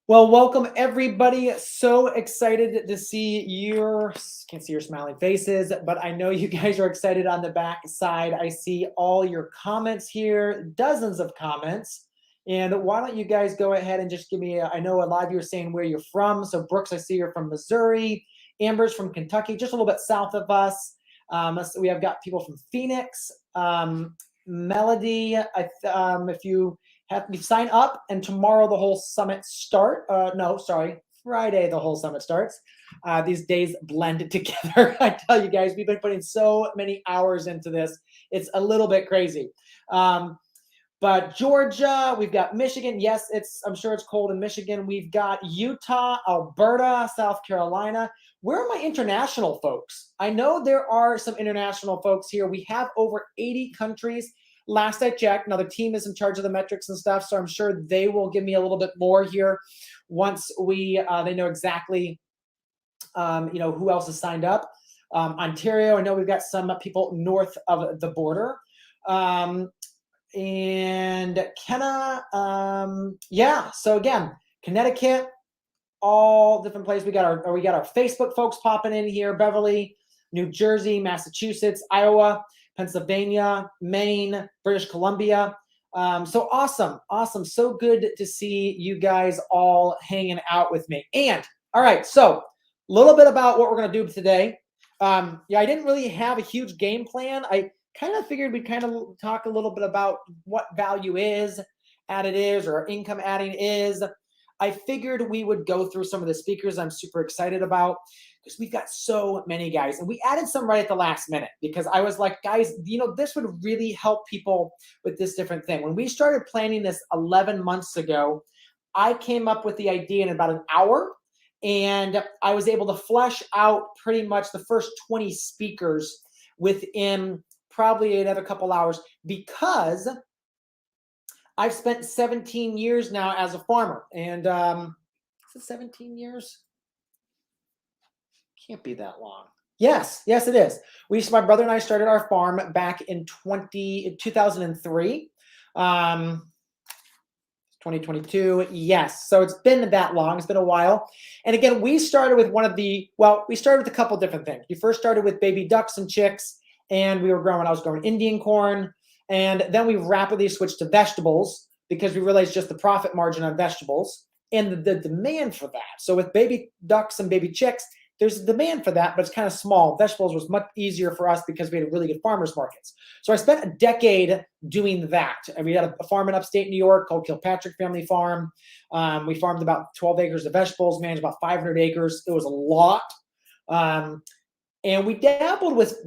Well, welcome everybody. So excited to see your, can't see your smiling faces, but I know you guys are excited on the back side. I see all your comments here, dozens of comments. And why don't you guys go ahead and just give me, I know a lot of you are saying where you're from. So Brooks, I see you're from Missouri. Amber's from Kentucky, just a little bit south of us. So we have got people from Phoenix. Melody, if you sign up, and tomorrow the whole summit start. No, sorry, Friday the whole summit starts. These days blended together. I tell you guys, we've been putting so many hours into this. It's a little bit crazy. But Georgia, we've got Michigan. Yes, I'm sure it's cold in Michigan. We've got Utah, Alberta, South Carolina. Where are my international folks? I know there are some international folks here. We have over 80 countries. Last I checked, now the team is in charge of the metrics and stuff, so I'm sure they will give me a little bit more here once they know exactly who else has signed up. Ontario, I know we've got some people north of the border. And Kenna, yeah. So again, Connecticut, all different places. We got our Facebook folks popping in here. Beverly, New Jersey, Massachusetts, Iowa, Pennsylvania, Maine, British Columbia. So awesome. So good to see you guys all hanging out with me. And all right, so a little bit about what we're going to do today. I didn't really have a huge game plan. I kind of figured we'd kind of talk a little bit about what value added is, or income adding is. I figured we would go through some of the speakers I'm super excited about, because we've got so many guys, and we added some right at the last minute because I was like, guys, this would really help people with this different thing. When we started planning this 11 months ago, I came up with the idea in about an hour, and I was able to flesh out pretty much the first 20 speakers within probably another couple hours, because I've spent 17 years now as a farmer. And is it 17 years? Can't be that long. Yes, it is. My brother and I started our farm back in 2003. 2022. Yes. So it's been that long. It's been a while. And again, we started with we started with a couple different things. We first started with baby ducks and chicks, and I was growing Indian corn. And then we rapidly switched to vegetables because we realized just the profit margin on vegetables and the demand for that. So with baby ducks and baby chicks, there's a demand for that, but it's kind of small. Vegetables was much easier for us because we had really good farmers markets. So I spent a decade doing that. And we had a farm in upstate New York called Kilpatrick Family Farm. We farmed about 12 acres of vegetables, managed about 500 acres. It was a lot. And we dabbled with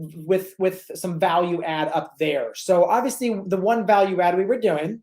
some value add up there. So obviously the one value add we were doing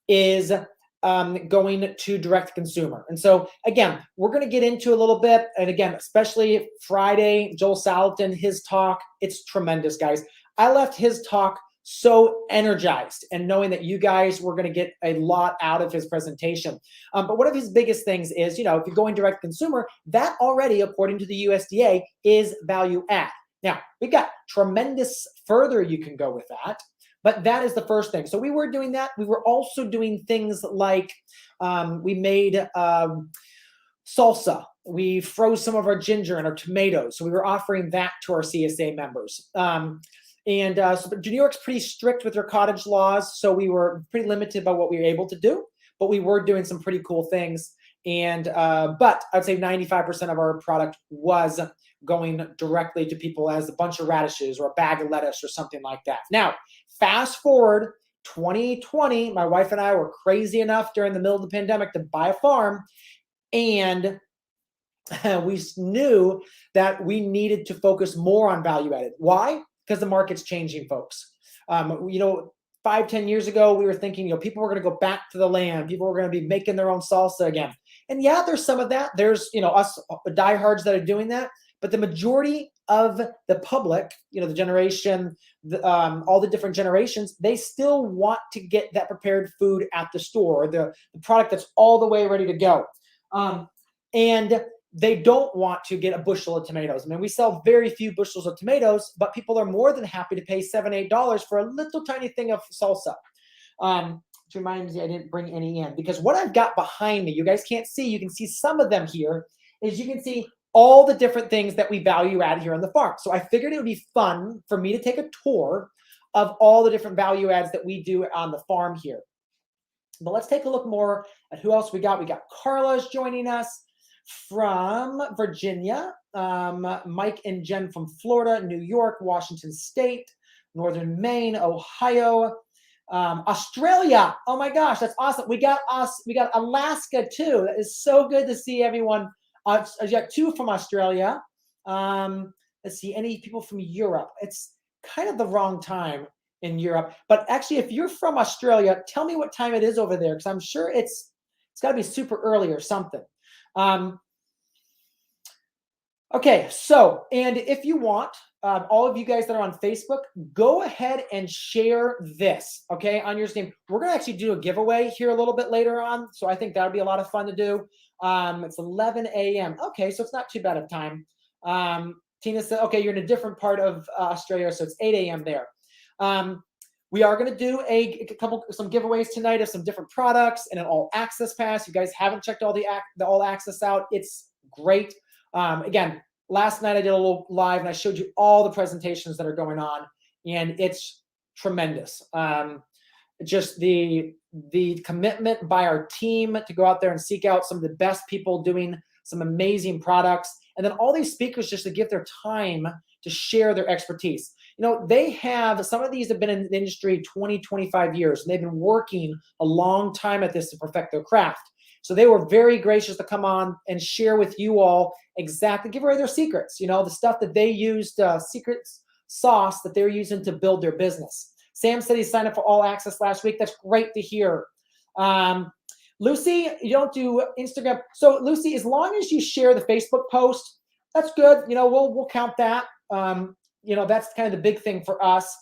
is going to direct consumer. And so again, we're going to get into a little bit. And again, especially Friday, Joel Salatin, his talk, it's tremendous, guys. I left his talk so energized and knowing that you guys were going to get a lot out of his presentation. But one of his biggest things is, if you're going direct consumer, that already, according to the USDA, is value add. Now, we've got tremendous further you can go with that. But that is the first thing. So we were doing that. We were also doing things like we made salsa. We froze some of our ginger and our tomatoes. So we were offering that to our CSA members. So New York's pretty strict with their cottage laws. So we were pretty limited by what we were able to do. But we were doing some pretty cool things. But I'd say 95% of our product was going directly to people as a bunch of radishes or a bag of lettuce or something like that. Now, fast forward 2020, my wife and I were crazy enough during the middle of the pandemic to buy a farm, and we knew that we needed to focus more on value added. Why? Because the market's changing, folks. 5-10 years ago, we were thinking, people were going to go back to the land. People were going to be making their own salsa again. And yeah, there's some of that. There's, us diehards that are doing that. But the majority of the public, the generation, all the different generations, they still want to get that prepared food at the store, the product that's all the way ready to go. And they don't want to get a bushel of tomatoes. I mean, we sell very few bushels of tomatoes, but people are more than happy to pay $7-8 for a little tiny thing of salsa. which reminds me I didn't bring any in, because what I've got behind me, you guys can't see, you can see some of them here, is you can see all the different things that we value add here on the farm. So I figured it would be fun for me to take a tour of all the different value adds that we do on the farm here. But let's take a look more at who else we got. We got Carla's joining us from Virginia, Mike and Jen from Florida, New York, Washington State, Northern Maine, Ohio, Australia. Oh my gosh, that's awesome. We got Alaska too. That is so good to see everyone. I got 2 from Australia. Let's see, any people from Europe? It's kind of the wrong time in Europe, but actually, if you're from Australia, tell me what time it is over there, because I'm sure it's got to be super early or something. Okay, so, and if you want, all of you guys that are on Facebook, go ahead and share this, okay, on your stream. We're going to actually do a giveaway here a little bit later on, so I think that'll be a lot of fun to do. It's 11 a.m. Okay, so it's not too bad of time. Tina said, okay, you're in a different part of Australia, so it's 8 a.m. there. We are going to do some giveaways tonight of some different products and an all access pass. You guys haven't checked all the all access out. It's great. Again, last night I did a little live and I showed you all the presentations that are going on, and it's tremendous. Just the commitment by our team to go out there and seek out some of the best people doing some amazing products, and then all these speakers just to give their time to share their expertise. You know, they have, some of these have been in the industry 20, 25 years, and they've been working a long time at this to perfect their craft. So they were very gracious to come on and share with you all exactly, give away their secrets, you know, the stuff that they used, secret sauce that they're using to build their business. Sam said he signed up for all access last week. That's great to hear. Lucy, you don't do Instagram. So Lucy, as long as you share the Facebook post, that's good. You know, we'll count that. You know, that's kind of the big thing for us.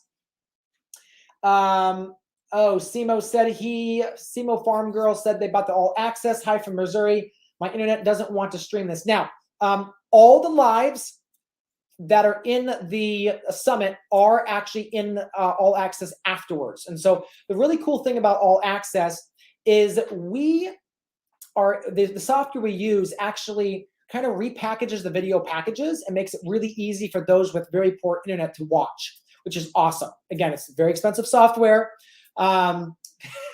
Oh, Simo said Simo Farm Girl said they bought the all access. Hi from Missouri. My internet doesn't want to stream this. Now, all the lives that are in the summit are actually in all access afterwards. And so the really cool thing about all access is the software we use actually kind of repackages the video packages and makes it really easy for those with very poor internet to watch, which is awesome. Again, it's very expensive software.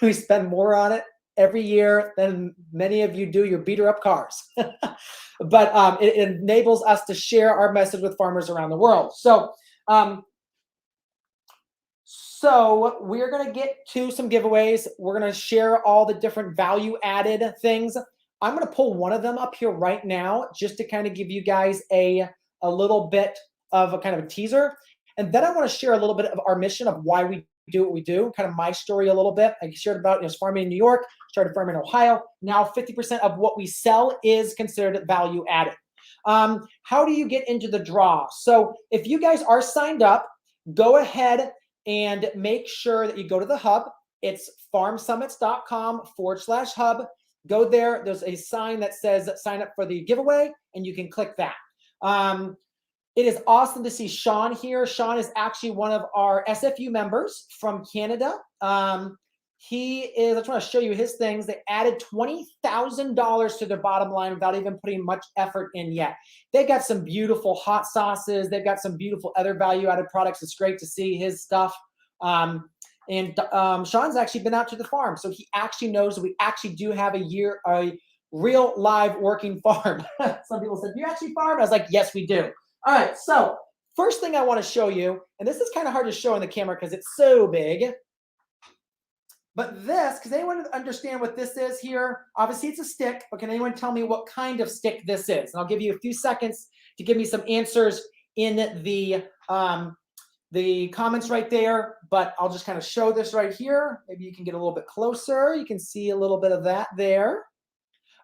We spend more on it every year than many of you do your beater up cars. But it enables us to share our message with farmers around the world. So we're going to get to some giveaways. We're going to share all the different value added things. I'm going to pull one of them up here right now just to kind of give you guys a little bit of a kind of a teaser. And then I want to share a little bit of our mission of why we do what we do, kind of my story a little bit. I shared about farming in New York, started farming in Ohio. Now 50% of what we sell is considered value added. How do you get into the draw? So if you guys are signed up, go ahead and make sure that you go to the hub. It's farmsummits.com/hub. Go there. There's a sign that says sign up for the giveaway, and you can click that. It is awesome to see Sean here. Sean is actually one of our SFU members from Canada. He is, I just want to show you his things. They added $20,000 to their bottom line without even putting much effort in yet. They've got some beautiful hot sauces. They've got some beautiful other value-added products. It's great to see his stuff. Sean's actually been out to the farm, so he actually knows that we actually do have a real live working farm. Some people said, "Do you actually farm?" I was like, "Yes, we do." All right, so first thing I want to show you, and this is kind of hard to show on the camera because it's so big, but this, does anyone understand what this is here? Obviously, it's a stick, but can anyone tell me what kind of stick this is? And I'll give you a few seconds to give me some answers in the comments right there, but I'll just kind of show this right here. Maybe you can get a little bit closer. You can see a little bit of that there.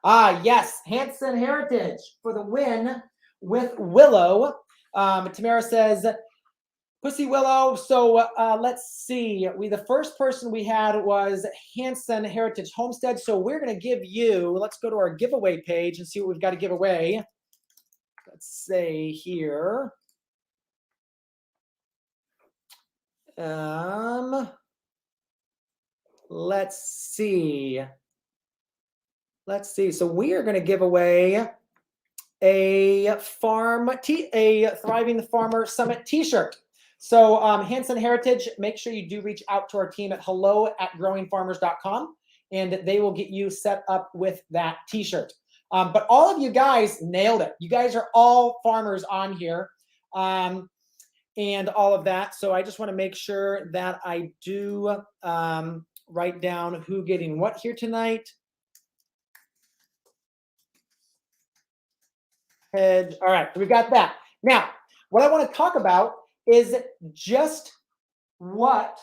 Yes, Hanson Heritage for the win with Willow. Tamara says, Pussy Willow. So let's see. The first person we had was Hanson Heritage Homestead. So we're going to give you, let's go to our giveaway page and see what we've got to give away. Let's say here. let's see. So we are going to give away a Thriving Farmer Summit t-shirt. So Hanson Heritage, make sure you do reach out to our team at hello@growingfarmers.com, and they will get you set up with that t-shirt. But all of you guys nailed it. You guys are all farmers on here, and all of that. So I just want to make sure that I do write down who getting what here tonight. All right, we've got that. Now, what I want to talk about is just what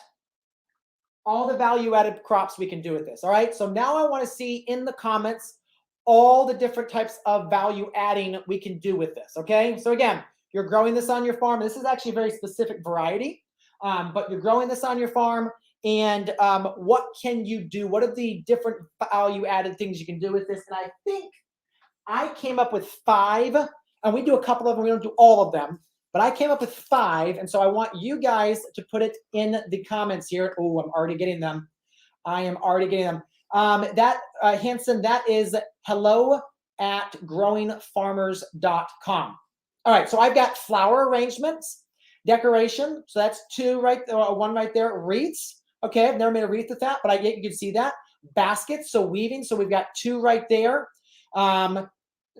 all the value-added crops we can do with this. All right, so now I want to see in the comments all the different types of value adding we can do with this. Okay, so again, you're growing this on your farm. This is actually a very specific variety, but you're growing this on your farm. And what can you do? What are the different value-added things you can do with this? And I think I came up with 5, and we do a couple of them. We don't do all of them, but I came up with 5. And so I want you guys to put it in the comments here. Oh, I'm already getting them. I am already getting them. Hanson, that is hello@growingfarmers.com. All right, so I've got flower arrangements, decoration. So that's 2 right there, 1 right there. Wreaths. Okay, I've never made a wreath with that, but you can see that. Baskets, so weaving. So we've got 2 right there.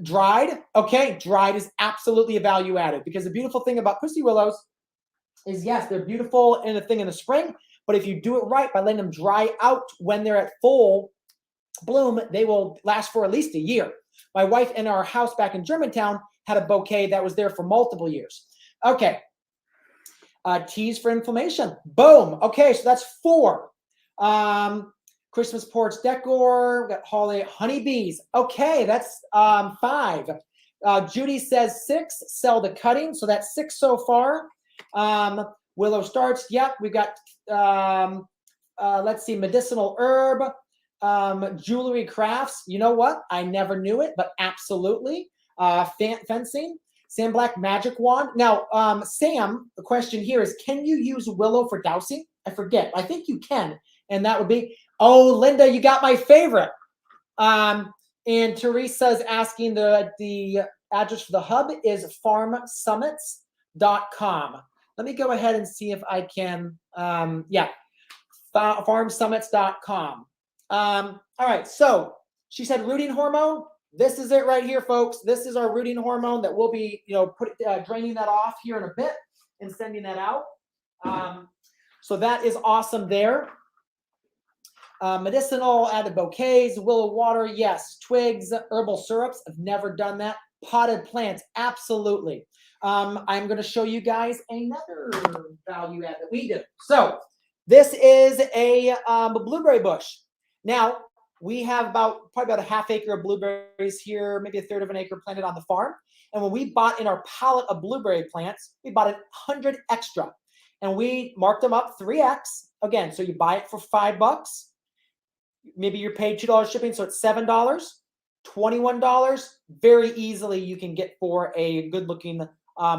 Dried. Okay, dried is absolutely a value added, because the beautiful thing about pussy willows is, yes, they're beautiful in a thing in the spring, but if you do it right by letting them dry out when they're at full bloom, they will last for at least a year. My wife in our house back in Germantown had a bouquet that was there for multiple years. Okay. Teas for inflammation. Boom. Okay, so that's 4. Christmas porch decor. We got holiday honeybees. Okay, that's 5. Judy says 6. Sell the cutting. So that's 6 so far. Willow starts. Yep, we've got. Let's see, medicinal herb. Jewelry crafts. You know what? I never knew it, but absolutely. Fencing. Sam Black magic wand. Now, Sam, the question here is, can you use willow for dousing? I forget. I think you can, and that would be. Oh, Linda, you got my favorite. And Teresa's asking the address for the hub is farmsummits.com. Let me go ahead and see if I can. Farmsummits.com. All right, so she said rooting hormone. This is it right here, folks. This is our rooting hormone that we'll be, draining that off here in a bit and sending that out. So that is awesome there. Medicinal added bouquets, willow water, yes. Twigs, herbal syrups. I've never done that. Potted plants, absolutely. I'm going to show you guys another value add that we do. So this is a blueberry bush. Now, we have probably about a half acre of blueberries here, maybe a third of an acre planted on the farm. And when we bought in our pallet of blueberry plants, we bought 100 extra. And we marked them up 3x. Again, so you buy it for $5. Maybe you're paid $2 shipping, so it's $7, $21. Very easily you can get for a good-looking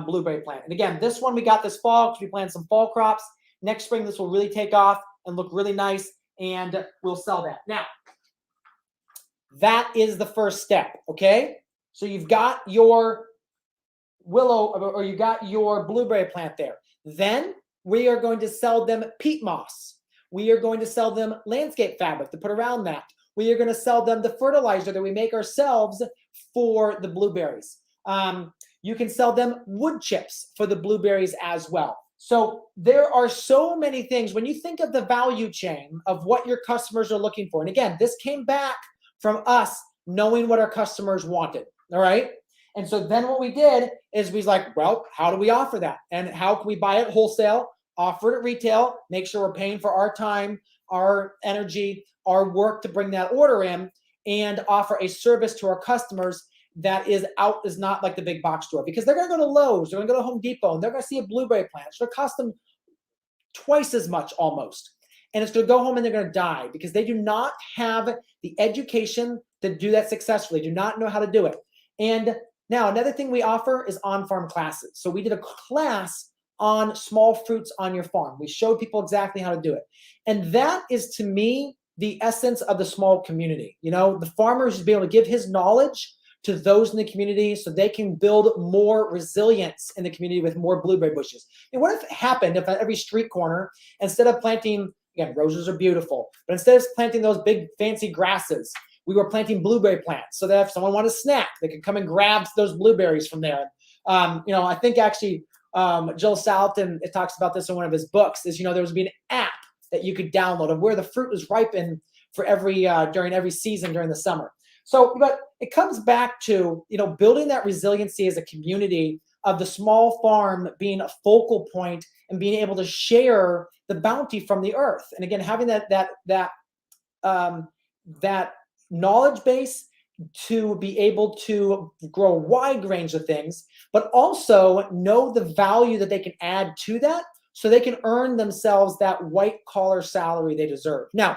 blueberry plant. And again, this one we got this fall because we planted some fall crops. Next spring, this will really take off and look really nice, and we'll sell that. Now, that is the first step, okay? So you've got your willow, or you got your blueberry plant there. Then we are going to sell them peat moss. We are going to sell them landscape fabric to put around that. We are going to sell them the fertilizer that we make ourselves for the blueberries. You can sell them wood chips for the blueberries as well. So there are so many things. When you think of the value chain of what your customers are looking for, and again, this came back from us knowing what our customers wanted, all right? And so then what we did is we was like, well, how do we offer that? And how can we buy it wholesale, offer it at retail, make sure we're paying for our time, our energy, our work to bring that order in, and offer a service to our customers that is not like the big box store, because they're going to go to Lowe's, they're going to go to Home Depot, and they're going to see a blueberry plant. It's going to cost them twice as much almost. And it's going to go home and they're going to die because they do not have the education to do that successfully, do not know how to do it. And now another thing we offer is on-farm classes. So we did a class on small fruits on your farm. We showed people exactly how to do it. And that is, to me, the essence of the small community. You know, the farmer should be able to give his knowledge to those in the community so they can build more resilience in the community with more blueberry bushes. And what if it happened if at every street corner, instead of planting, again, roses are beautiful, but instead of planting those big fancy grasses, we were planting blueberry plants so that if someone wanted a snack, they could come and grab those blueberries from there. You know, I think actually Joel Salatin, it talks about this in one of his books, is, you know, there was be an app that you could download of where the fruit was ripened for every during every season during the summer. So, but it comes back to, you know, building that resiliency as a community of the small farm being a focal point and being able to share the bounty from the earth. And again, having that knowledge base to be able to grow a wide range of things, but also know the value that they can add to that so they can earn themselves that white collar salary they deserve. Now,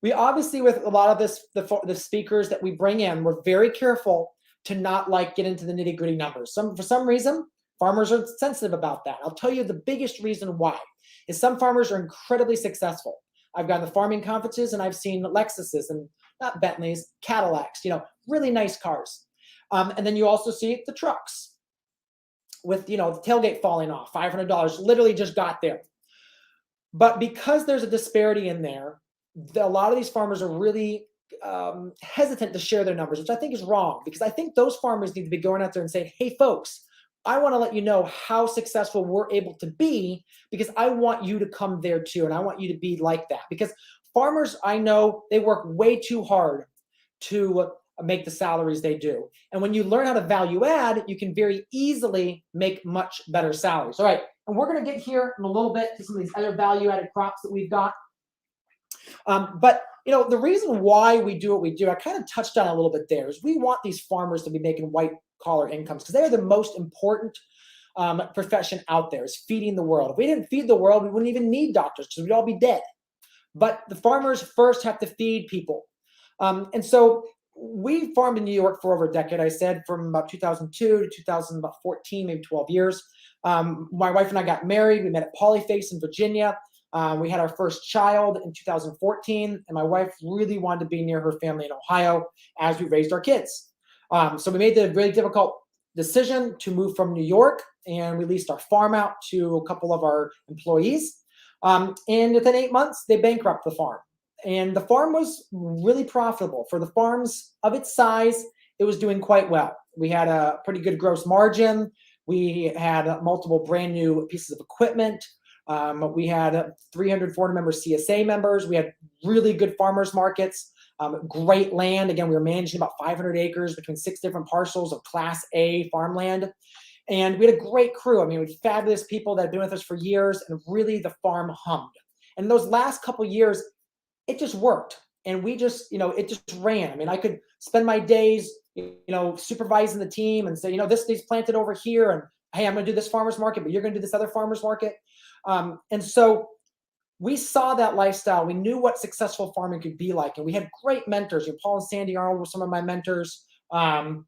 we obviously, with a lot of this, the speakers that we bring in, we're very careful to not like get into the nitty gritty numbers. For some reason, farmers are sensitive about that. I'll tell you the biggest reason why is some farmers are incredibly successful. I've gone to farming conferences and I've seen Lexuses and not Bentleys, Cadillacs, you know, really nice cars. And then you also see the trucks with, you know, the tailgate falling off, $500, literally just got there. But because there's a disparity in there, a lot of these farmers are really hesitant to share their numbers, which I think is wrong, because I think those farmers need to be going out there and saying, hey, folks, I want to let you know how successful we're able to be, because I want you to come there too. And I want you to be like that, because farmers, I know, they work way too hard to make the salaries they do. And when you learn how to value add, you can very easily make much better salaries. All right. And we're going to get here in a little bit to some of these other value added crops that we've got. But, you know, the reason why we do what we do, I kind of touched on a little bit there, is we want these farmers to be making white collar incomes because they are the most important profession out there, is feeding the world. If we didn't feed the world, we wouldn't even need doctors because we'd all be dead. But the farmers first have to feed people. And so we farmed in New York for over a decade. I said from about 2002 to 2014, maybe 12 years. My wife and I got married. We met at Polyface in Virginia. We had our first child in 2014, and my wife really wanted to be near her family in Ohio as we raised our kids. So we made the really difficult decision to move from New York, and we leased our farm out to a couple of our employees. And within 8 months, they bankrupted the farm. And the farm was really profitable. For the farms of its size, it was doing quite well. We had a pretty good gross margin. We had multiple brand new pieces of equipment. We had 300, 400 member CSA members. We had really good farmers markets, great land. Again, we were managing about 500 acres between 6 different parcels of Class A farmland. And we had a great crew. I mean, we had fabulous people that had been with us for years, and really the farm hummed. And those last couple years, it just worked. And we just, you know, it just ran. I mean, I could spend my days, you know, supervising the team and say, you know, this needs planted over here. And hey, I'm going to do this farmer's market, but you're going to do this other farmer's market. And so we saw that lifestyle. We knew what successful farming could be like. And we had great mentors. You know, Paul and Sandy Arnold were some of my mentors. Some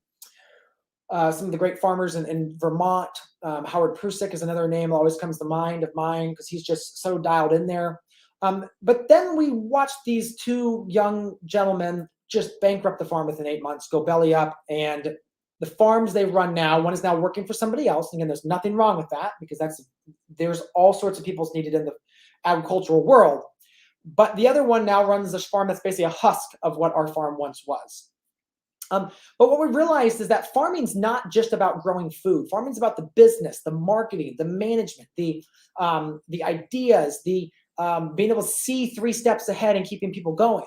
of the great farmers in Vermont. Howard Prusik is another name that always comes to mind of mine because he's just so dialed in there. But then we watched these 2 young gentlemen just bankrupt the farm within 8 months, go belly up. And the farms they run now, one is now working for somebody else. Again, there's nothing wrong with that, because there's all sorts of people needed in the agricultural world. But the other one now runs this farm that's basically a husk of what our farm once was. But what we realized is that farming's not just about growing food. Farming's about the business, the marketing, the management, the ideas, the being able to see 3 steps ahead and keeping people going.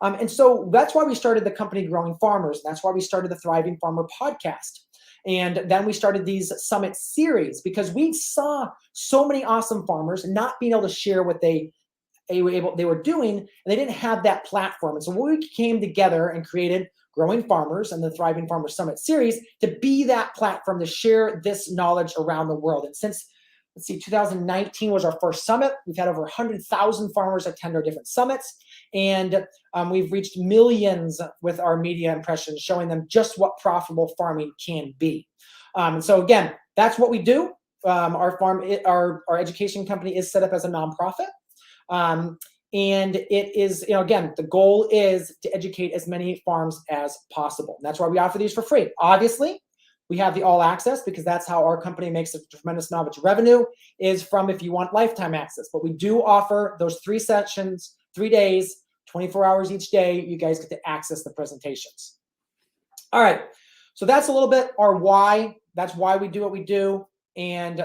And so that's why we started the company Growing Farmers. That's why we started the Thriving Farmer podcast. And then we started these summit series, because we saw so many awesome farmers not being able to share what they were doing, and they didn't have that platform. And so we came together and created Growing Farmers and the Thriving Farmer Summit series to be that platform to share this knowledge around the world. And since, let's see, 2019 was our first summit. We've had over 100,000 farmers attend our different summits. And we've reached millions with our media impressions, showing them just what profitable farming can be. And so again, that's what we do. Our farm, our education company is set up as a nonprofit. And it is, again, the goal is to educate as many farms as possible. That's why we offer these for free. Obviously, we have the all access because that's how our company makes a tremendous amount of its revenue, is from if you want lifetime access. But we do offer those 3 sessions, 3 days, 24 hours each day. You guys get to access the presentations. All right. So that's a little bit our why. That's why we do what we do. And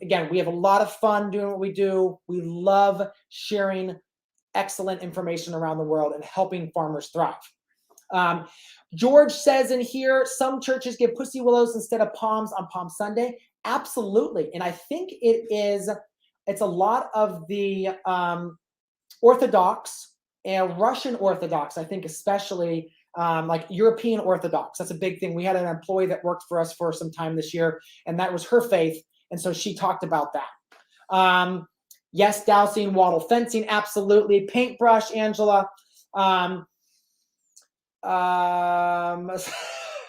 again, we have a lot of fun doing what we do. We love sharing excellent information around the world and helping farmers thrive. George says in here, some churches give pussy willows instead of palms on Palm Sunday. Absolutely. And I think it's a lot of the Orthodox and Russian Orthodox, I think especially like European Orthodox. That's a big thing. We had an employee that worked for us for some time this year, and that was her faith. And so she talked about that. Yes, dowsing, wattle fencing, absolutely. Paintbrush, Angela.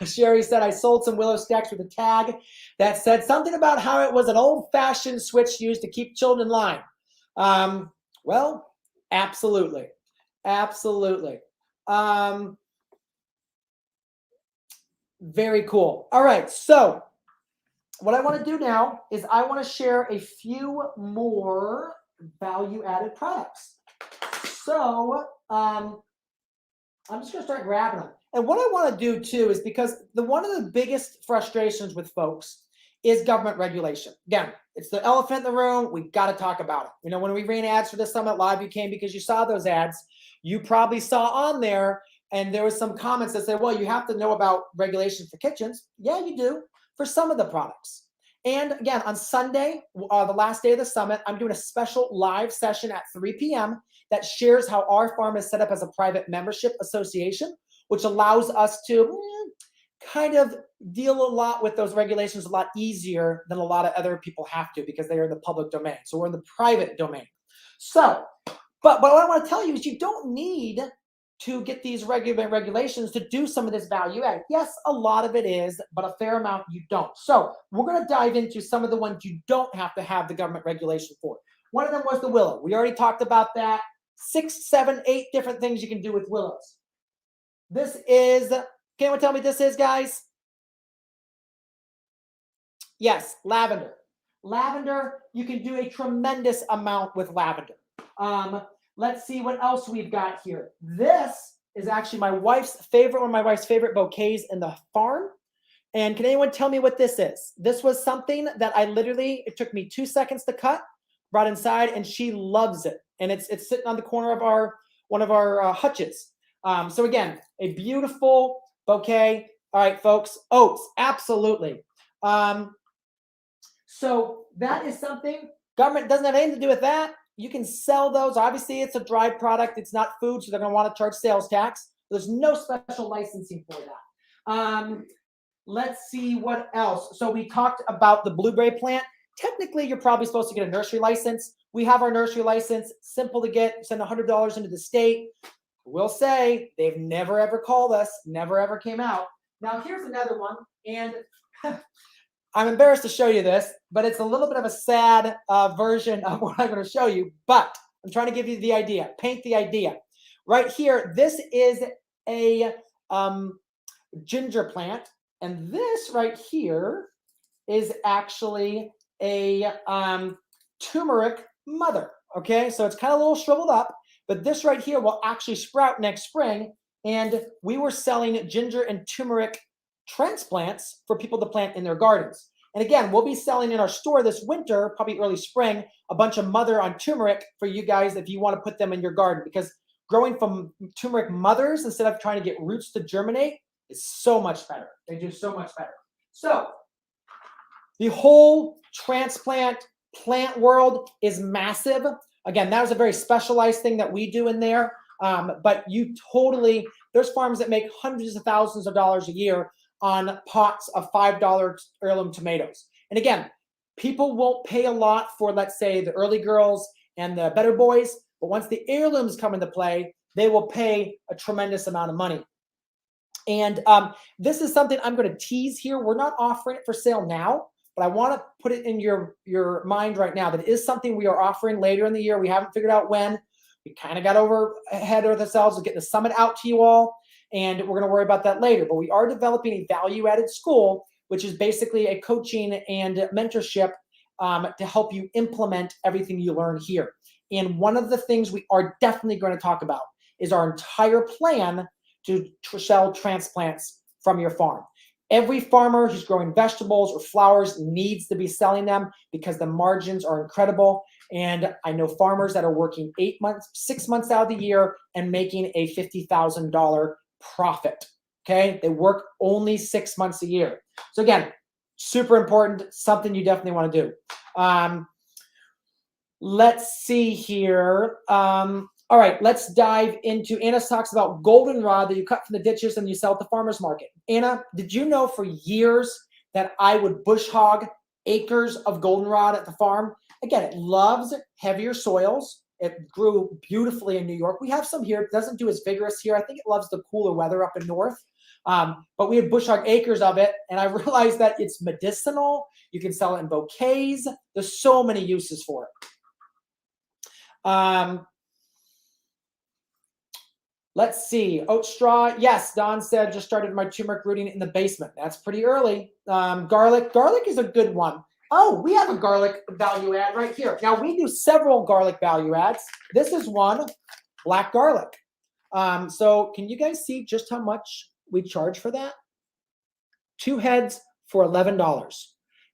Sherry said, I sold some willow stacks with a tag that said something about how it was an old-fashioned switch used to keep children in line. Well, absolutely. Absolutely. Very cool. All right, so what I want to do now is I want to share a few more value-added products. So I'm just going to start grabbing them. And what I want to do too is because one of the biggest frustrations with folks is government regulation. Again, it's the elephant in the room. We've got to talk about it. When we ran ads for the Summit Live, you came because you saw those ads. You probably saw on there, and there was some comments that said, well, you have to know about regulations for kitchens. Yeah, you do for some of the products. And again, on Sunday, the last day of the summit, I'm doing a special live session at 3 p.m. that shares how our farm is set up as a private membership association, which allows us to kind of deal a lot with those regulations a lot easier than a lot of other people have to because they are in the public domain. So we're in the private domain. So, but what I want to tell you is you don't need to get these regulations to do some of this value add. Yes, a lot of it is, but a fair amount you don't. So we're going to dive into some of the ones you don't have to have the government regulation for. One of them was the willow. We already talked about that. 6, 7, 8 different things you can do with willows. This is, can anyone tell me this is, guys? Yes, lavender. Lavender, you can do a tremendous amount with lavender. Let's see what else we've got here. This is actually one of my wife's favorite bouquets in the farm. And can anyone tell me what this is? This was something that it took me 2 seconds to cut, brought inside, and she loves it. And it's sitting on the corner of one of our hutches. So again, a beautiful bouquet. All right, folks, oats, absolutely. So that is something, government doesn't have anything to do with that. You can sell those. Obviously, it's a dry product. It's not food, so they're going to want to charge sales tax. There's no special licensing for that. Let's see what else. So we talked about the blueberry plant. Technically, you're probably supposed to get a nursery license. We have our nursery license. Simple to get. Send $100 into the state. We'll say they've never, ever called us. Never, ever came out. Now, here's another one. And I'm embarrassed to show you this, but it's a little bit of a sad version of what I'm going to show you. But I'm trying to give you the idea, paint the idea. Right here, this is a ginger plant. And this right here is actually a turmeric mother. Okay, so it's kind of a little shriveled up, but this right here will actually sprout next spring. And we were selling ginger and turmeric transplants for people to plant in their gardens. And again, we'll be selling in our store this winter, probably early spring, a bunch of mother on turmeric for you guys if you want to put them in your garden, because growing from turmeric mothers instead of trying to get roots to germinate is so much better. They do so much better. So the whole transplant plant world is massive. Again, that was a very specialized thing that we do in there. But there's farms that make hundreds of thousands of dollars a year on pots of $5 heirloom tomatoes. And again, people won't pay a lot for, let's say, the early girls and the better boys, but once the heirlooms come into play, they will pay a tremendous amount of money. And this is something I'm going to tease here. We're not offering it for sale now, but I want to put it in your mind right now that it is something we are offering later in the year. We haven't figured out when. We kind of got ahead of ourselves of getting the summit out to you all, and we're going to worry about that later. But we are developing a value-added school, which is basically a coaching and mentorship to help you implement everything you learn here. And one of the things we are definitely going to talk about is our entire plan to sell transplants from your farm. Every farmer who's growing vegetables or flowers needs to be selling them because the margins are incredible. And I know farmers that are working 8 months, 6 months out of the year and making a $50,000 profit. Okay. They work only 6 months a year. So again, super important, something you definitely want to do. Let's see here. All right, let's dive into, Anna talks about goldenrod that you cut from the ditches and you sell at the farmer's market. Anna, did you know for years that I would bush hog acres of goldenrod at the farm? Again, it loves heavier soils. It grew beautifully in New York. We have some here. It doesn't do as vigorous here. I think it loves the cooler weather up in north. But we had bush hog acres of it, and I realized that it's medicinal. You can sell it in bouquets. There's so many uses for it. Let's see. Oat straw. Yes, Don said, just started my turmeric rooting in the basement. That's pretty early. Garlic. Garlic is a good one. Oh, we have a garlic value add right here. Now, we do several garlic value adds. This is one, black garlic. So can you guys see just how much we charge for that? 2 heads for $11.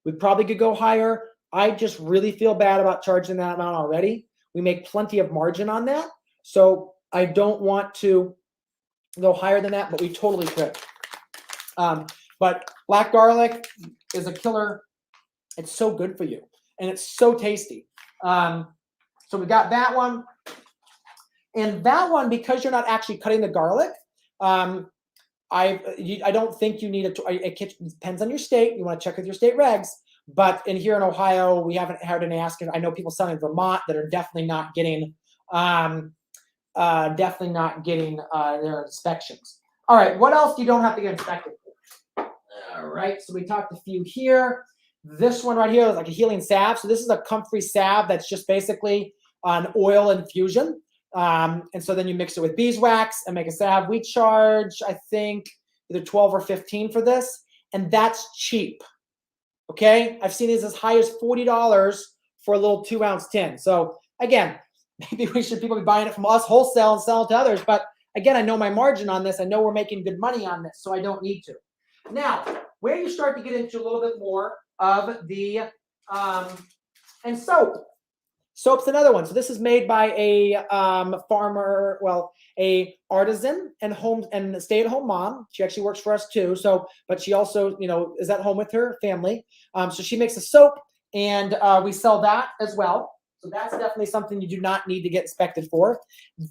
We probably could go higher. I just really feel bad about charging that amount already. We make plenty of margin on that. So I don't want to go higher than that, but we totally could. But black garlic is a killer. It's so good for you, and it's so tasty. So we got that one. And that one, because you're not actually cutting the garlic, I don't think you need a kitchen. It depends on your state. You want to check with your state regs. But here in Ohio, we haven't had any asking. I know people selling in Vermont that are definitely not getting their inspections. All right, what else you don't have to get inspected for? All right, so we talked a few here. This one right here is like a healing salve. So this is a comfrey salve that's just basically an oil infusion. And so then you mix it with beeswax and make a salve. We charge, I think, either 12 or 15 for this, and that's cheap. Okay, I've seen these as high as $40 for a little 2-ounce tin. So again, maybe people be buying it from us wholesale and selling it to others. But again, I know my margin on this. I know we're making good money on this, so I don't need to. Now, where you start to get into a little bit more of the and soap. Soap's another one. So this is made by a farmer, well, a artisan and stay-at-home mom. She actually works for us too. So, but she also, is at home with her family. So she makes a soap, and we sell that as well. So that's definitely something you do not need to get inspected for.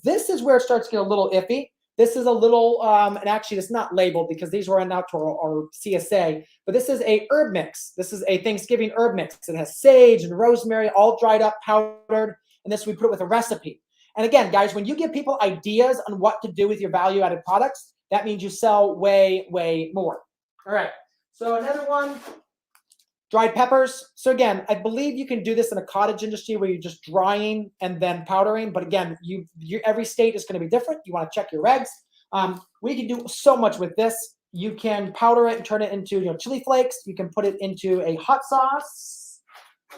This is where it starts to get a little iffy. This is a little, and actually it's not labeled because these were out to our CSA, but this is a herb mix. This is a Thanksgiving herb mix. It has sage and rosemary, all dried up, powdered, and this we put it with a recipe. And again, guys, when you give people ideas on what to do with your value-added products, that means you sell way, way more. All right, so another one, dried peppers. So again, I believe you can do this in a cottage industry where you're just drying and then powdering. But again, every state is going to be different. You want to check your regs. We can do so much with this. You can powder it and turn it into chili flakes. You can put it into a hot sauce.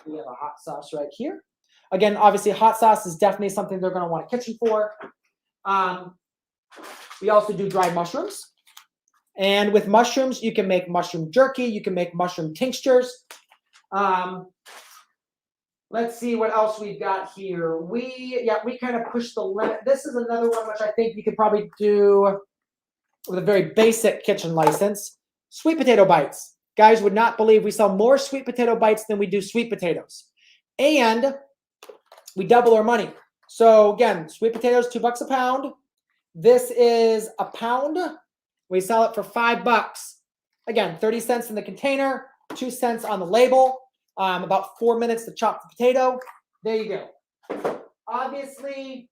We have a hot sauce right here. Again, obviously, hot sauce is definitely something they're going to want a kitchen for. We also do dried mushrooms. And with mushrooms, you can make mushroom jerky. You can make mushroom tinctures. Let's see what else we've got here. We kind of push the limit. This is another one which I think you could probably do with a very basic kitchen license. Sweet potato bites. Guys would not believe we sell more sweet potato bites than we do sweet potatoes. And we double our money. So again, sweet potatoes, $2 a pound. This is a pound. We sell it for $5. Again, 30 cents in the container, 2 cents on the label, about 4 minutes to chop the potato. There you go. Obviously,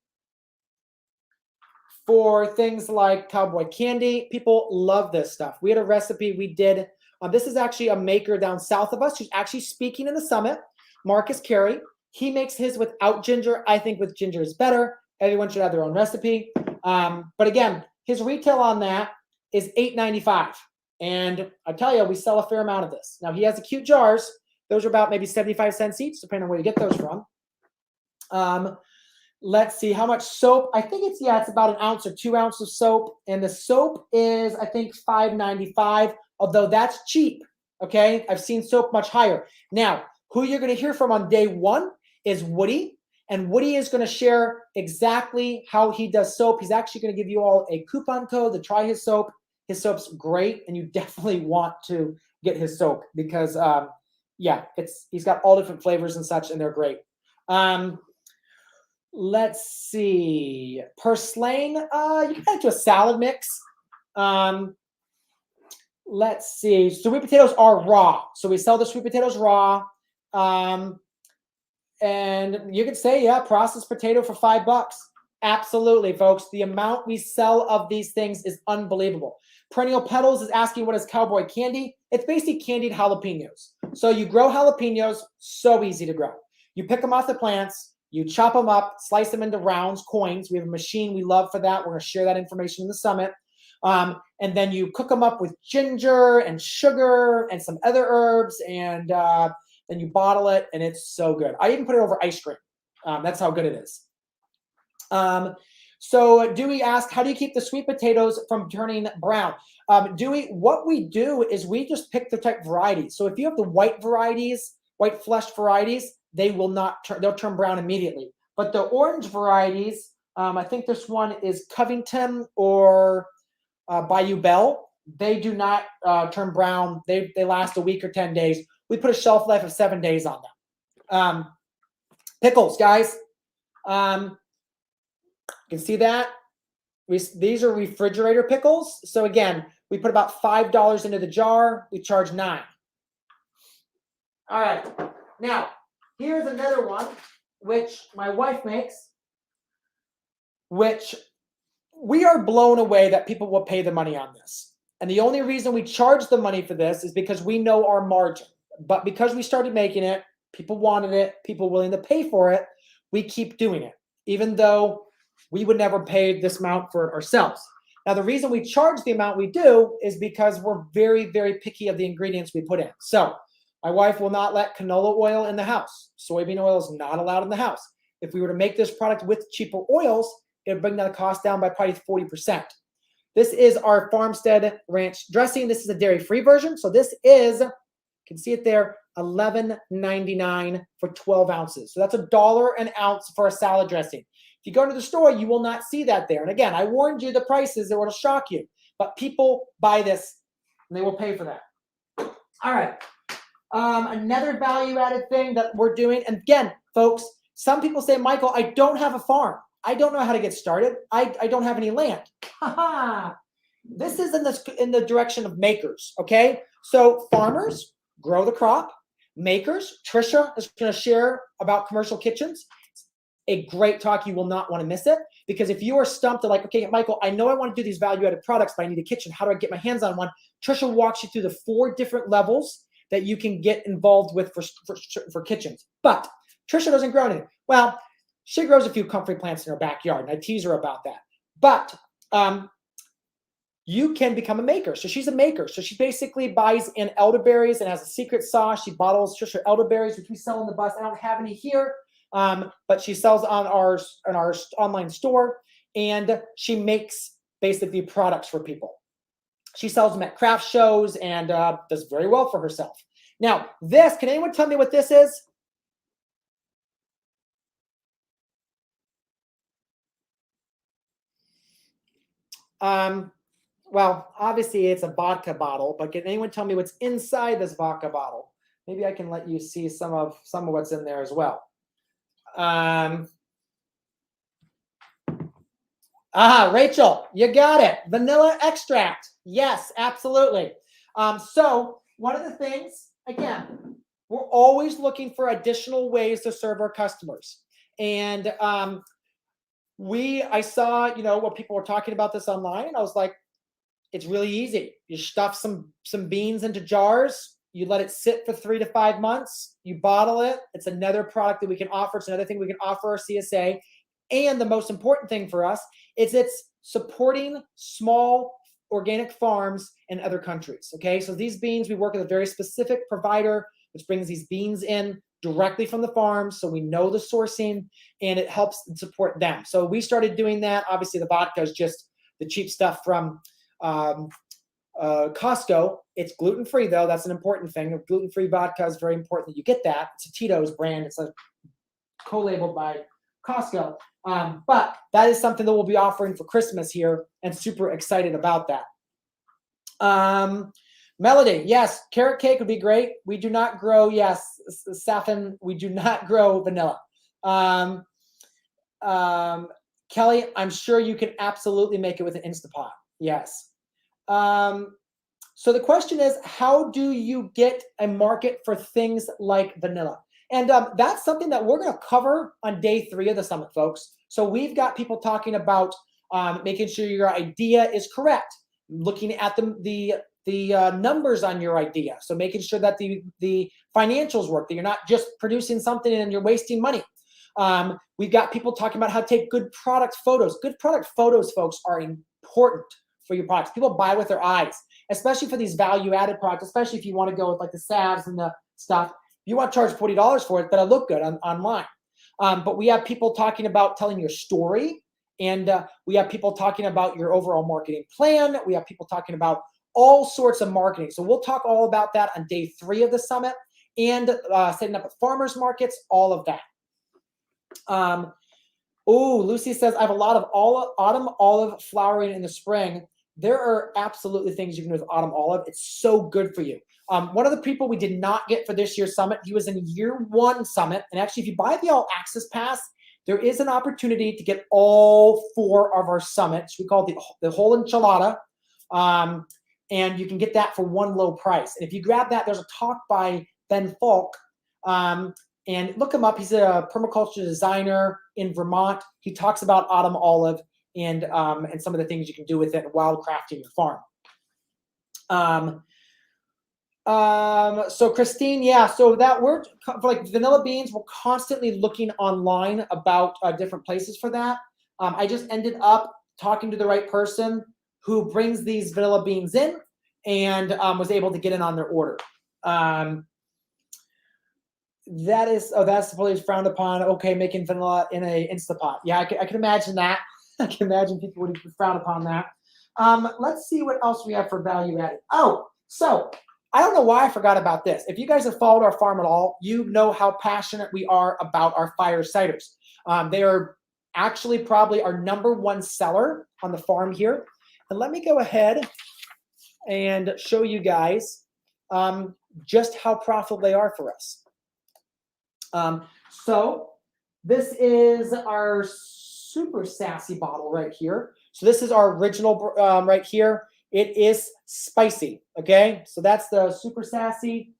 for things like cowboy candy, people love this stuff. We had a recipe we did This is actually a maker down south of us who's actually speaking in the summit, Marcus Carey. He makes his without ginger. I think with ginger is better. Everyone should have their own recipe. But again, his retail on that is $8.95. And I tell you, we sell a fair amount of this. Now, he has the cute jars. Those are about maybe 75 cents each, depending on where you get those from. Let's see how much soap. I think it's about 1 ounce or 2 ounces of soap. And the soap is, I think, $5.95, although that's cheap. Okay, I've seen soap much higher. Now, who you're going to hear from on day one is Woody. And Woody is going to share exactly how he does soap. He's actually going to give you all a coupon code to try his soap. His soap's great, and you definitely want to get his soap because, he's got all different flavors and such, and they're great. Let's see. Purslane, you can add to a salad mix. Let's see. Sweet potatoes are raw. So we sell the sweet potatoes raw. And you could say, processed potato for $5. Absolutely, folks. The amount we sell of these things is unbelievable. Perennial Petals is asking, what is cowboy candy? It's basically candied jalapenos. So you grow jalapenos, so easy to grow. You pick them off the plants, you chop them up, slice them into rounds, coins. We have a machine we love for that. We're going to share that information in the summit. And then you cook them up with ginger and sugar and some other herbs, and then you bottle it, and it's so good. I even put it over ice cream. That's how good it is. So Dewey asked, how do you keep the sweet potatoes from turning brown? Dewey, what we do is we just pick the type variety. So if you have the white varieties, white fleshed varieties, they will not turn, they'll turn brown immediately. But the orange varieties, I think this one is Covington or Bayou Bell. They do not turn brown. They last a week or 10 days. We put a shelf life of 7 days on them. Pickles, guys. You can see that. These are refrigerator pickles. So again, we put about $5 into the jar. We charge $9. All right. Now, here's another one, which my wife makes, which we are blown away that people will pay the money on this. And the only reason we charge the money for this is because we know our margin. But because we started making it, people wanted it, people willing to pay for it, we keep doing it, even though we would never pay this amount for it ourselves. Now, the reason we charge the amount we do is because we're very, very picky of the ingredients we put in. So my wife will not let canola oil in the house. Soybean oil is not allowed in the house. If we were to make this product with cheaper oils, it would bring the cost down by probably 40%. This is our Farmstead Ranch dressing. This is a dairy-free version. So this is, you can see it there, $11.99 for 12 ounces. So that's $1 an ounce for a salad dressing. If you go to the store, you will not see that there. And again, I warned you the prices, it will shock you. But people buy this, and they will pay for that. All right. Another value-added thing that we're doing, and again, folks, some people say, Michael, I don't have a farm. I don't know how to get started. I don't have any land. This is in the direction of makers, okay? So farmers grow the crop. Makers, Trisha is going to share about commercial kitchens. A great talk. You will not want to miss it, because if you are stumped to like, okay, Michael, I know I want to do these value-added products, but I need a kitchen. How do I get my hands on one? Trisha walks you through the 4 different levels that you can get involved with for kitchens. But Trisha doesn't grow anything. Well, she grows a few comfrey plants in her backyard, and I tease her about that. But you can become a maker. So she's a maker. So she basically buys in elderberries and has a secret sauce. She bottles Trisha elderberries, which we sell in the bus. I don't have any here. But she sells on our online store, and she makes basically products for people. She sells them at craft shows and does very well for herself. Now, this, can anyone tell me what this is? Well, obviously it's a vodka bottle, but can anyone tell me what's inside this vodka bottle? Maybe I can let you see some of what's in there as well. Rachel, you got it. Vanilla extract. Yes, absolutely. So one of the things, again, we're always looking for additional ways to serve our customers. And I saw, what people were talking about this online, and I was like, it's really easy. You stuff some beans into jars. You let it sit for 3 to 5 months. You bottle it. It's another product that we can offer. It's another thing we can offer our CSA. And the most important thing for us is it's supporting small organic farms in other countries. Okay, so these beans, we work with a very specific provider, which brings these beans in directly from the farm, so we know the sourcing, and it helps support them. So we started doing that. Obviously, the vodka is just the cheap stuff from Costco. It's gluten-free, though. That's an important thing. Gluten-free vodka is very important that you get that. It's a Tito's brand. It's co-labeled by Costco. But that is something that we'll be offering for Christmas here, and super excited about that. Melody, yes, carrot cake would be great. We do not grow, yes, Safin, we do not grow vanilla. Kelly, I'm sure you can absolutely make it with an Instapot. Yes. So the question is, how do you get a market for things like vanilla? And that's something that we're going to cover on day 3 of the summit, folks. So we've got people talking about making sure your idea is correct, looking at the numbers on your idea. So making sure that the financials work, that you're not just producing something and you're wasting money. We've got people talking about how to take good product photos. Good product photos, folks, are important for your products. People buy with their eyes, especially for these value-added products, especially if you want to go with like the salves and the stuff. You want to charge $40 for it, but it'll look good online. But we have people talking about telling your story, and we have people talking about your overall marketing plan. We have people talking about all sorts of marketing. So we'll talk all about that on day 3 of the summit, and setting up at farmers markets, all of that. Lucy says, I have a lot of autumn olive flowering in the spring. There are absolutely things you can do with autumn olive. It's so good for you. One of the people we did not get for this year's summit, he was in year 1 summit. And actually, if you buy the all access pass, there is an opportunity to get all 4 of our summits. We call it the whole enchilada. And you can get that for one low price. And if you grab that, there's a talk by Ben Falk. And look him up. He's a permaculture designer in Vermont. He talks about autumn olive and some of the things you can do with it, wildcrafting your farm. So Christine, yeah, so that we're for like vanilla beans, we're constantly looking online about different places for that. I just ended up talking to the right person who brings these vanilla beans in and was able to get in on their order. That's probably frowned upon. Okay, making vanilla in a Instapot. Yeah, I can imagine that. I can imagine people would frown upon that. Let's see what else we have for value added. Oh, so I don't know why I forgot about this. If you guys have followed our farm at all, you know how passionate we are about our fire ciders. They are actually probably our #1 seller on the farm here. And let me go ahead and show you guys just how profitable they are for us. So this is our super sassy bottle right here. So this is our original right here. It is spicy, okay? So that's the super sassy.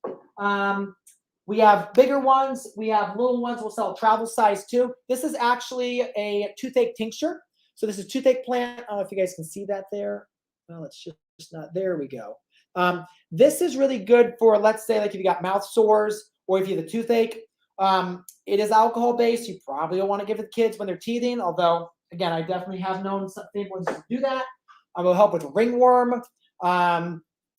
We have bigger ones. We have little ones. We'll sell travel size too. This is actually a toothache tincture. So this is toothache plant. I don't know if you guys can see that there. Well, it's just not. There we go. This is really good for, let's say, like if you got mouth sores or if you have a toothache. It is alcohol based. You probably don't want to give it to kids when they're teething. Although, again, I definitely have known some people to do that. Will help with ringworm.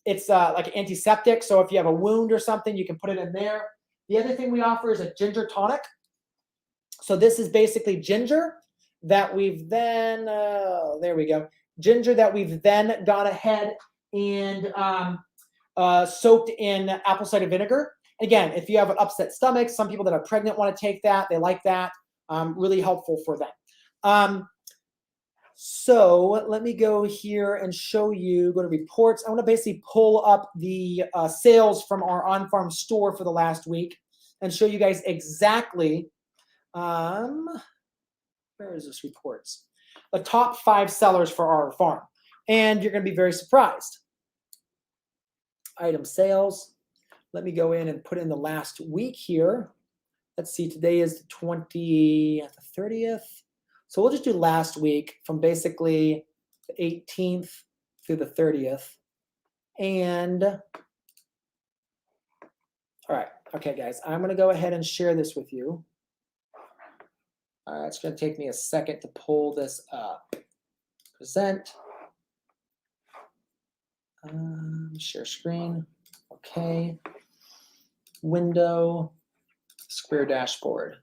It's like an antiseptic. So if you have a wound or something, you can put it in there. The other thing we offer is a ginger tonic. So this is basically ginger that we've then, there we go. Ginger that we've then gone ahead and soaked in apple cider vinegar. Again, if you have an upset stomach, some people that are pregnant want to take that. They like that. Really helpful for them. So let me go here and show you, go to reports. I want to basically pull up the sales from our on-farm store for the last week and show you guys exactly, where is this reports? The top 5 sellers for our farm. And you're going to be very surprised. Item sales. Let me go in and put in the last week here. Let's see, today is the 30th. So we'll just do last week from basically the 18th through the 30th. And all right, okay, guys, I'm going to go ahead and share this with you. It's going to take me a second to pull this up. Present. Share screen. Okay. Window. Square dashboard.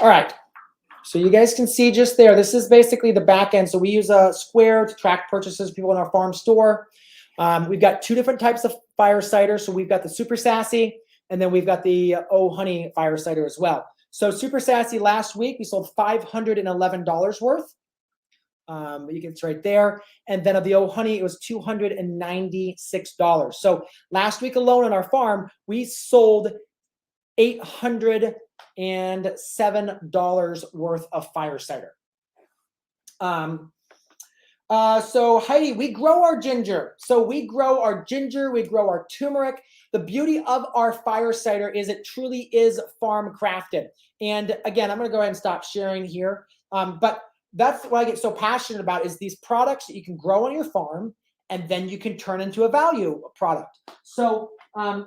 All right. So you guys can see just there, this is basically the back end. So we use a Square to track purchases of people in our farm store. We've got two different types of fire cider. So we've got the Super Sassy, and then we've got the Oh Honey fire cider as well. So Super Sassy last week, we sold $511 worth. You can, it's right there. And then of the Oh Honey, it was $296. So last week alone on our farm, we sold $807 worth of fire cider. So Heidi, we grow our ginger. So we grow our ginger, we grow our turmeric. The beauty of our fire cider is it truly is farm crafted. And again, I'm going to go ahead and stop sharing here. But that's what I get so passionate about is these products that you can grow on your farm and then you can turn into a value product. So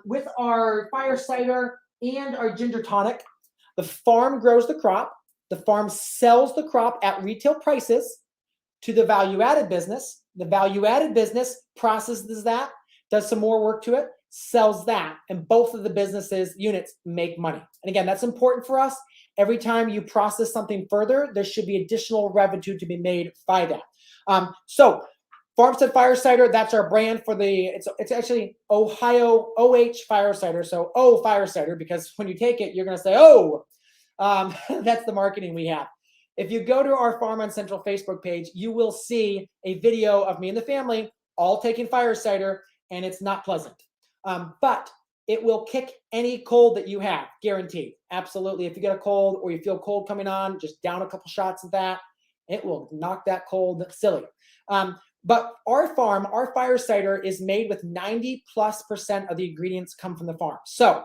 with our fire cider and our ginger tonic, the farm grows the crop. The farm sells the crop at retail prices to the value-added business. The value-added business processes that, does some more work to it, sells that, and both of the businesses units make money. And again, that's important for us. Every time you process something further, there should be additional revenue to be made by that. So Farmstead Fire Cider, that's our brand for the, it's actually Ohio OH Fire Cider. So O Fire Cider, because when you take it, you're going to say, oh, that's the marketing we have. If you go to our Farm on Central Facebook page, you will see a video of me and the family all taking fire cider, and it's not pleasant. But it will kick any cold that you have, guaranteed. Absolutely. If you get a cold or you feel cold coming on, just down a couple shots of that. It will knock that cold silly. But our farm, our fire cider is made with 90+% of the ingredients come from the farm. So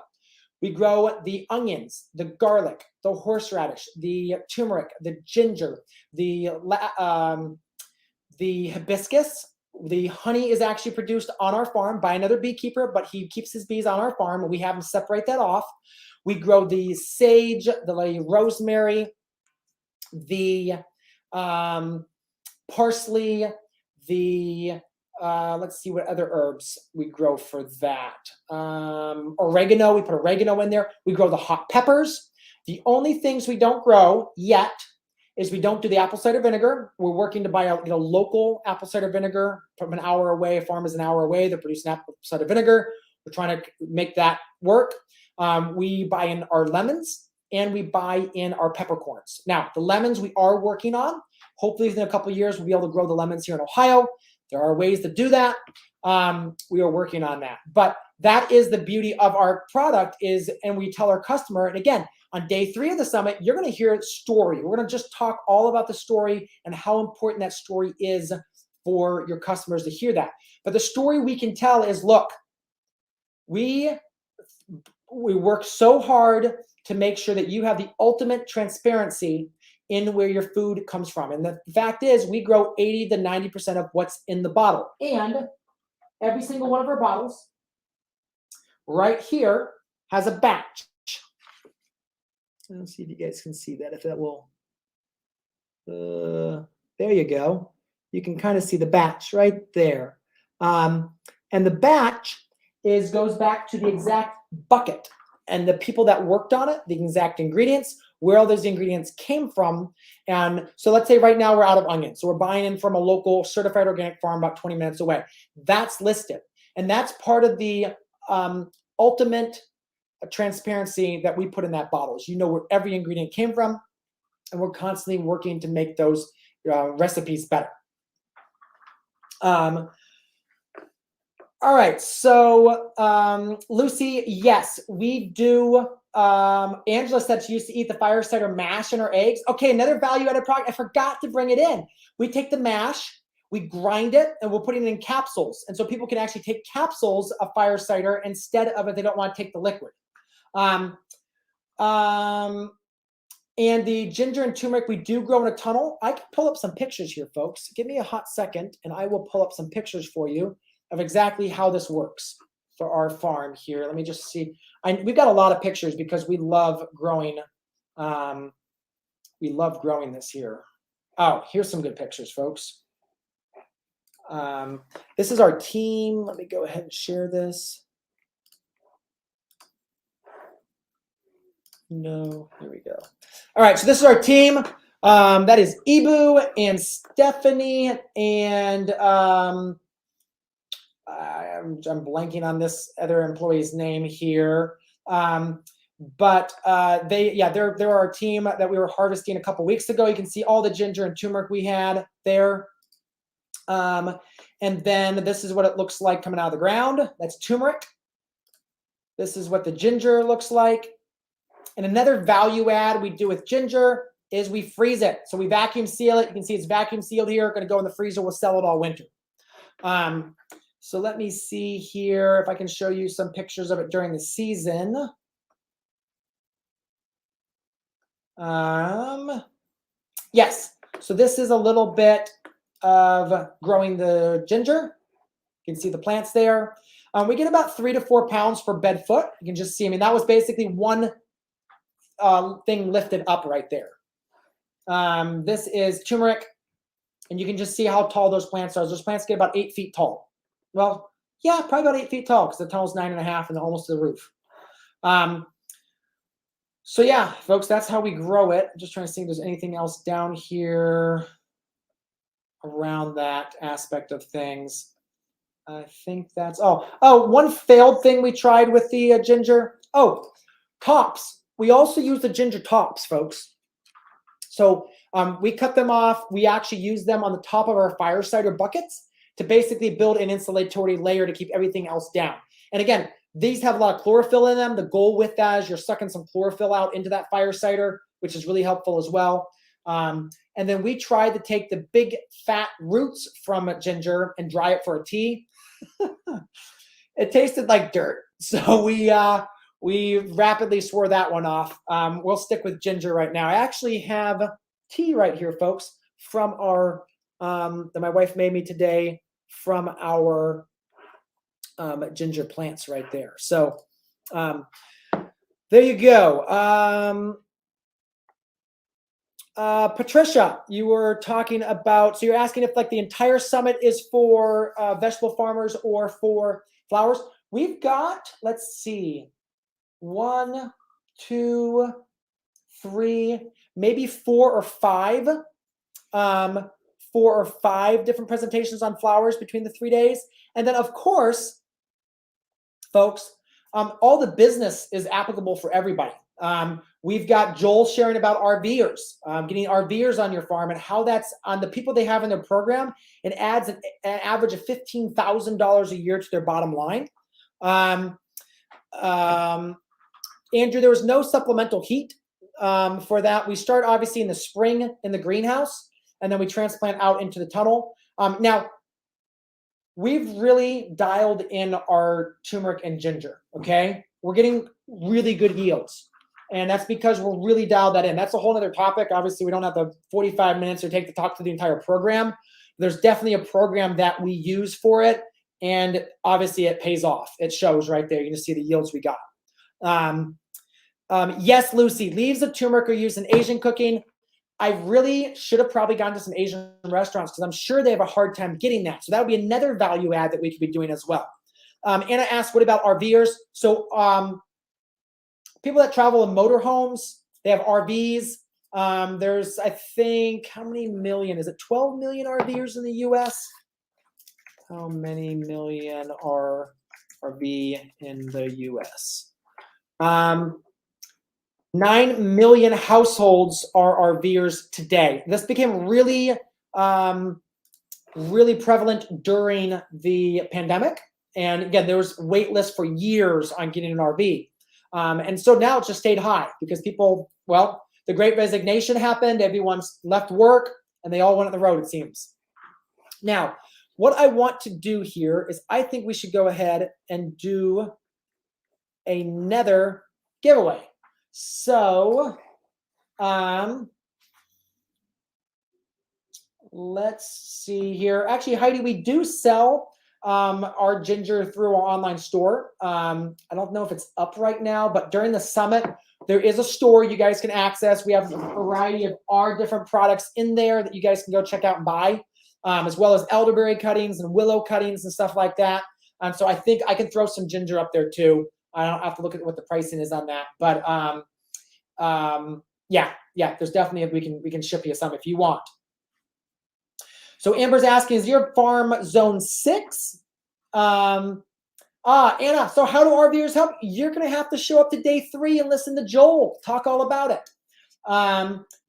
we grow the onions, the garlic, the horseradish, the turmeric, the ginger, the hibiscus. The honey is actually produced on our farm by another beekeeper, but he keeps his bees on our farm, and we have him separate that off. We grow the sage, the rosemary, the parsley, the let's see what other herbs we grow for that. Oregano, we put oregano in there. We grow the hot peppers. The only things we don't grow yet is we don't do the apple cider vinegar. We're working to buy a local apple cider vinegar from an hour away. A farm is an hour away. They're producing apple cider vinegar. We're trying to make that work. We buy in our lemons and we buy in our peppercorns. Now, the lemons we are working on. Hopefully, within a couple of years, we'll be able to grow the lemons here in Ohio. There are ways to do that. We are working on that. But that is the beauty of our product is, and we tell our customer, and again, on day 3 of the summit, you're going to hear a story. We're going to just talk all about the story and how important that story is for your customers to hear that. But the story we can tell is, look, we work so hard to make sure that you have the ultimate transparency in where your food comes from. And the fact is, we grow 80 to 90% of what's in the bottle. And every single one of our bottles right here has a batch. Let's see if you guys can see that, if that will. There you go. You can kind of see the batch right there. And the batch goes back to the exact bucket and the people that worked on it, the exact ingredients, where all those ingredients came from. And so let's say right now we're out of onions. So we're buying in from a local certified organic farm about 20 minutes away. That's listed. And that's part of the ultimate transparency that we put in that bottle. You know where every ingredient came from, and we're constantly working to make those recipes better. All right, so Lucy, yes, we do. Angela said she used to eat the fire cider mash in her eggs. Okay, another value-added product. I forgot to bring it in. We take the mash, we grind it, and we'll put it in capsules. And so people can actually take capsules of fire cider instead of if they don't want to take the liquid. And the ginger and turmeric we do grow in a tunnel. I can pull up some pictures here, folks. Give me a hot second, and I will pull up some pictures for you of exactly how this works for our farm here. Let me just see. We've got a lot of pictures because we love growing. We love growing this here. Oh, here's some good pictures, folks. This is our team. Let me go ahead and share this. No, here we go. All right, so this is our team. That is Ibu and Stephanie, and I'm blanking on this other employee's name here. But they're our team that we were harvesting a couple weeks ago. You can see all the ginger and turmeric we had there. And then this is what it looks like coming out of the ground. That's turmeric. This is what the ginger looks like. And another value add we do with ginger is we freeze it. So we vacuum seal it. You can see it's vacuum sealed here. Going to go in the freezer. We'll sell it all winter. So let me see here if I can show you some pictures of it during the season. Yes. So this is a little bit of growing the ginger. You can see the plants there. We get about 3 to 4 pounds per bed foot. You can just see, I mean, that was basically one thing lifted up right there. This is turmeric, and you can just see how tall those plants are. Those plants get about 8 feet tall. Well, yeah, probably about 8 feet tall because the tunnel's 9.5 and almost to the roof. So yeah, folks, that's how we grow it. I'm just trying to see if there's anything else down here around that aspect of things. I think that's, one failed thing we tried with the ginger. Oh, tops. We also use the ginger tops, folks. So we cut them off. We actually use them on the top of our fire cider buckets to basically build an insulatory layer to keep everything else down. And again, these have a lot of chlorophyll in them. The goal with that is you're sucking some chlorophyll out into that fire cider, which is really helpful as well. And then we tried to take the big fat roots from ginger and dry it for a tea. It tasted like dirt. So we rapidly swore that one off. We'll stick with ginger right now. I actually have tea right here, folks, from our, that my wife made me today from our ginger plants right there. So there you go. Patricia, you were talking about, so you're asking if like the entire summit is for vegetable farmers or for flowers. We've got, let's see, 1, 2, 3, maybe 4 or 5, 4 or 5 different presentations on flowers between the 3 days. And then of course, folks, all the business is applicable for everybody. We've got Joel sharing about RVers, getting RVers on your farm and how that's on the people they have in their program. It adds an average of $15,000 a year to their bottom line. Andrew, there was no supplemental heat for that. We start obviously in the spring in the greenhouse, and then we transplant out into the tunnel. Now, we've really dialed in our turmeric and ginger, okay? We're getting really good yields. And that's because we're really dialed that in. That's a whole other topic. Obviously, we don't have the 45 minutes or take to talk to the entire program. There's definitely a program that we use for it. And obviously, it pays off. It shows right there. You can see the yields we got. Yes, Lucy, leaves of turmeric are used in Asian cooking. I really should have probably gone to some Asian restaurants because I'm sure they have a hard time getting that. So that would be another value add that we could be doing as well. Anna asked, what about RVers? So people that travel in motorhomes, they have RVs. There's, I think, how many million? Is it 12 million RVers in the U.S.? How many million are RV in the U.S.? 9 million households are RVers today. This became really, really prevalent during the pandemic. And again, there was wait lists for years on getting an RV. And so now it's just stayed high because people, well, the Great Resignation happened. Everyone's left work and they all went on the road, it seems. Now, what I want to do here is I think we should go ahead and do another giveaway. So Let's see here. Actually, Heidi, we do sell our ginger through our online store. I don't know if it's up right now, but during the summit, there is a store you guys can access. We have a variety of our different products in there that you guys can go check out and buy, as well as elderberry cuttings and willow cuttings and stuff like that. So I think I can throw some ginger up there too. I don't have to look at what the pricing is on that, but yeah, there's definitely we can ship you some if you want. So Amber's asking, is your farm zone 6? Anna, so how do our viewers help? You're going to have to show up to day 3 and listen to Joel talk all about it.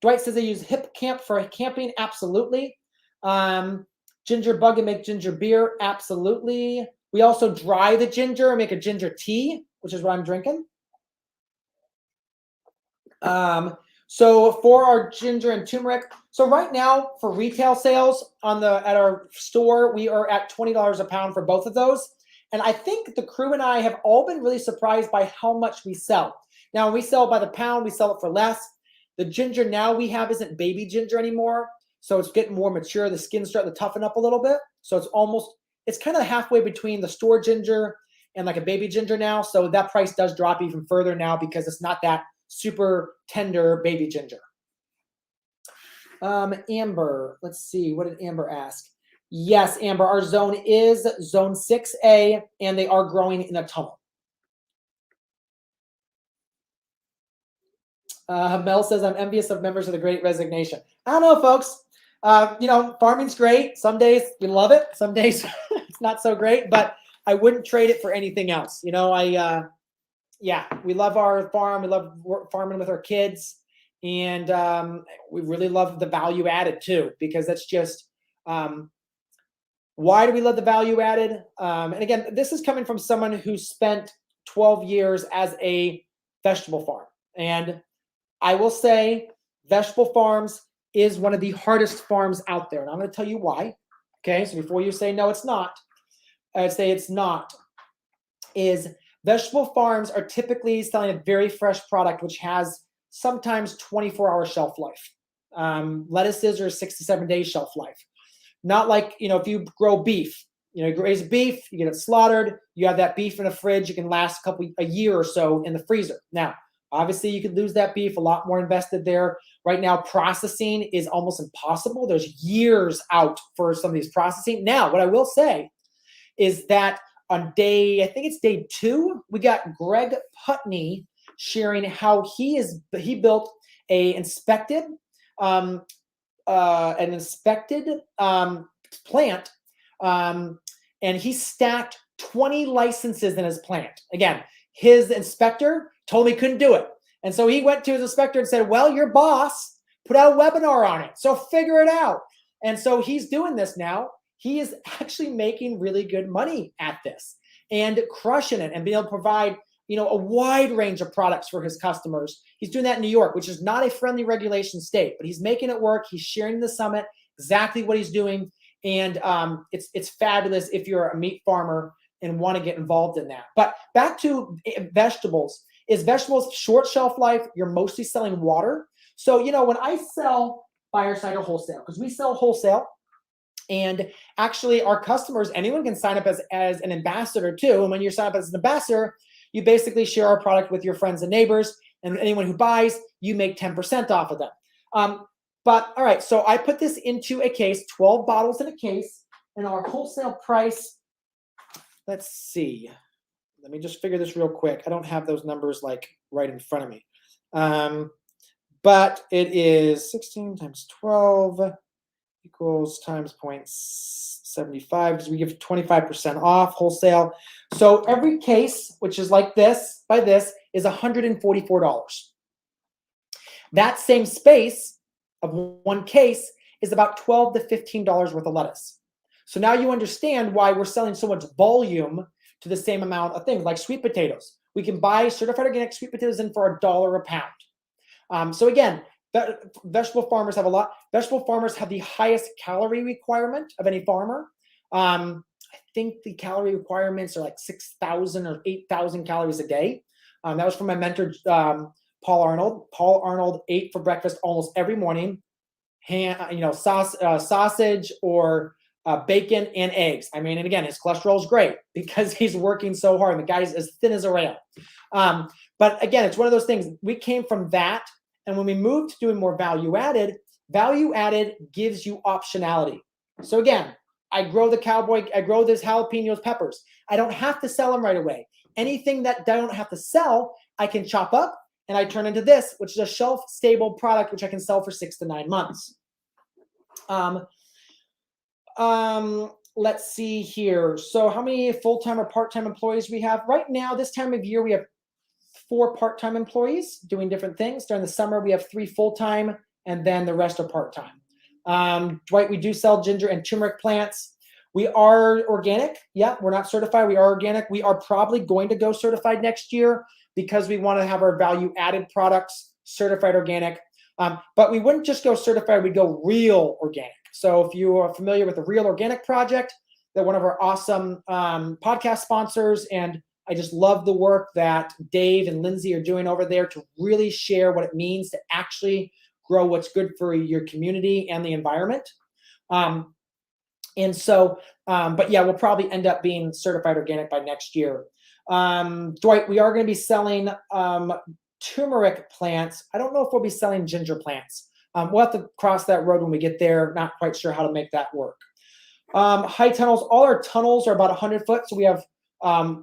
Dwight says they use Hip Camp for camping. Absolutely. Ginger bug and make ginger beer. Absolutely. We also dry the ginger and make a ginger tea, which is what I'm drinking. So for our ginger and turmeric, so right now for retail sales at our store, we are at $20 a pound for both of those. And I think the crew and I have all been really surprised by how much we sell. Now, when we sell by the pound, we sell it for less. The ginger now we have isn't baby ginger anymore. So it's getting more mature. The skin's starting to toughen up a little bit. So it's kind of halfway between the store ginger and like a baby ginger now. So that price does drop even further now because it's not that super tender baby ginger. Amber, let's see. What did Amber ask? Yes, Amber, our zone is zone 6A, and they are growing in a tunnel. Mel says, I'm envious of members of the Great Resignation. I don't know, folks. Farming's great. Some days you love it. Some days it's not so great, but I wouldn't trade it for anything else. We love our farm. We love farming with our kids. And we really love the value added too, because that's just, why do we love the value added? And again, this is coming from someone who spent 12 years as a vegetable farm. And I will say vegetable farms is one of the hardest farms out there. And I'm going to tell you why. Okay. So before you say, no, it's not, I'd say it's not, is vegetable farms are typically selling a very fresh product, which has sometimes 24-hour shelf life. Lettuces are 6 to 7 days shelf life. Not like, if you grow beef, you raise beef, you get it slaughtered, you have that beef in a fridge, it can last a year or so in the freezer. Now, obviously you could lose that beef, a lot more invested there. Right now, processing is almost impossible. There's years out for some of these processing. Now, what I will say is that on I think it's day 2, we got Greg Putney sharing how he built an inspected plant, and he stacked 20 licenses in his plant. Again, his inspector told me he couldn't do it. And so he went to his inspector and said, well, your boss put out a webinar on it, so figure it out. And so he's doing this now. He is actually making really good money at this and crushing it and being able to provide a wide range of products for his customers. He's doing that in New York, which is not a friendly regulation state, but he's making it work. He's sharing the summit exactly what he's doing. And it's fabulous if you're a meat farmer and want to get involved in that. But back to vegetables. Is vegetables short shelf life? You're mostly selling water. So, when I sell Fireside or wholesale, because we sell wholesale, and actually our customers, anyone can sign up as an ambassador too. And when you sign up as an ambassador, you basically share our product with your friends and neighbors, and anyone who buys, you make 10% off of them. But all right, so I put this into a case, 12 bottles in a case, and our wholesale price, let's see. Let me just figure this real quick. I don't have those numbers right in front of me. But it is 16 times 12 equals times 0.75, because we give 25% off wholesale. So every case, which is like this, is $144. That same space of one case is about $12 to $15 worth of lettuce. So now you understand why we're selling so much volume to the same amount of things, like sweet potatoes. We can buy certified organic sweet potatoes in for $1 a pound. So again, vegetable farmers have vegetable farmers have the highest calorie requirement of any farmer. I think the calorie requirements are like 6,000 or 8,000 calories a day. That was from my mentor, Paul Arnold. Paul Arnold ate for breakfast almost every morning, sausage or bacon and eggs. I mean, and again, his cholesterol is great because he's working so hard. The guy's as thin as a rail. But again, it's one of those things. We came from that, and when we moved to doing more value added gives you optionality. So again, I grow this jalapenos, peppers. I don't have to sell them right away. Anything that I don't have to sell, I can chop up and I turn into this, which is a shelf-stable product, which I can sell for 6 to 9 months. Let's see here. So how many full-time or part-time employees we have? Right now, this time of year, we have 4 part-time employees doing different things. During the summer, we have 3 full-time, and then the rest are part-time. Dwight, we do sell ginger and turmeric plants. We are organic. Yeah, we're not certified. We are organic. We are probably going to go certified next year because we want to have our value-added products certified organic. But we wouldn't just go certified. We'd go real organic. So if you are familiar with the Real Organic Project, they're one of our awesome podcast sponsors, and I just love the work that Dave and Lindsay are doing over there to really share what it means to actually grow what's good for your community and the environment. But yeah, we'll probably end up being certified organic by next year. Dwight, we are going to be selling turmeric plants. I don't know if we'll be selling ginger plants. We'll have to cross that road when we get there. Not quite sure how to make that work. High tunnels, all our tunnels are about 100 foot. So we have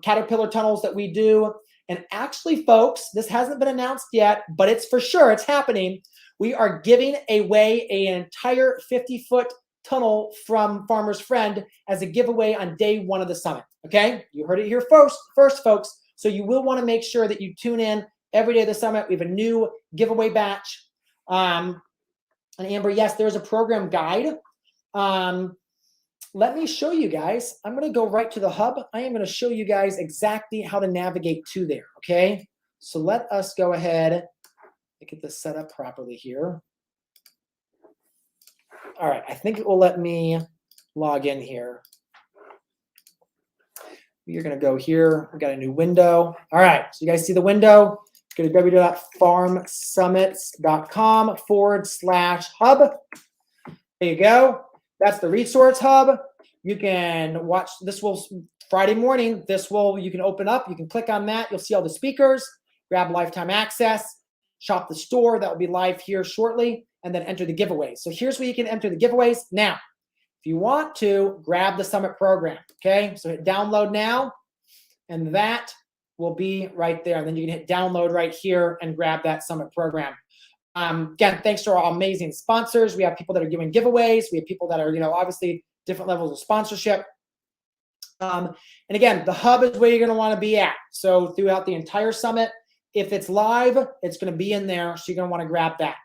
Caterpillar tunnels that we do. And actually, folks, this hasn't been announced yet, but it's for sure, it's happening. We are giving away an entire 50-foot tunnel from Farmer's Friend as a giveaway on day 1 of the summit. Okay, you heard it here first, folks. So you will want to make sure that you tune in every day of the summit. We have a new giveaway batch. And Amber, yes, there's a program guide. Let me show you guys. I'm going to go right to the hub. I am going to show you guys exactly how to navigate to there. Okay, so let us go ahead and get this set up properly here. All right, I think it will let me log in here. You're going to go here. We've got a new window. All right, so you guys see the window? Go to www.farmsummits.com/hub. There you go. That's the resource hub. You can watch this. Friday morning, you can open up. You can click on that. You'll see all the speakers, grab lifetime access, shop the store. That will be live here shortly, and then enter the giveaways. So here's where you can enter the giveaways. Now, if you want to, grab the summit program. Okay, so hit download now, and that will be right there. And then you can hit download right here and grab that summit program. Again, thanks to our amazing sponsors. We have people that are giving giveaways. We have people that are, obviously different levels of sponsorship. And again, the hub is where you're going to want to be at. So throughout the entire summit, if it's live, it's going to be in there. So you're going to want to grab that.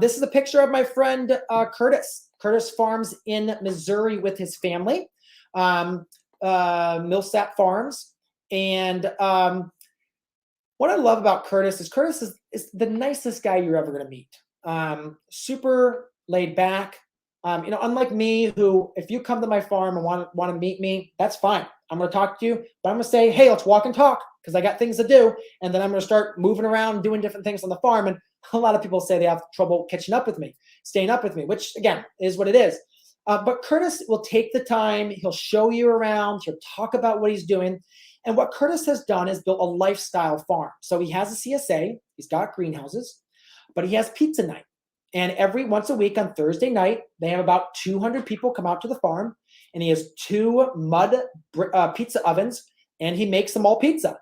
This is a picture of my friend Curtis. Curtis farms in Missouri with his family, Millsap Farms. And what I love about Curtis is is the nicest guy you're ever going to meet. Super laid back. Unlike me, who if you come to my farm and want to meet me, that's fine. I'm going to talk to you, but I'm going to say, hey, let's walk and talk because I got things to do. And then I'm going to start moving around, doing different things on the farm. And a lot of people say they have trouble catching up with me, staying up with me, which again is what it is. But Curtis will take the time. He'll show you around. He'll talk about what he's doing. And what Curtis has done is built a lifestyle farm. So he has a CSA. He's got greenhouses, but he has pizza night. And every once a week on Thursday night, they have about 200 people come out to the farm. And he has 2 mud pizza ovens, and he makes them all pizza.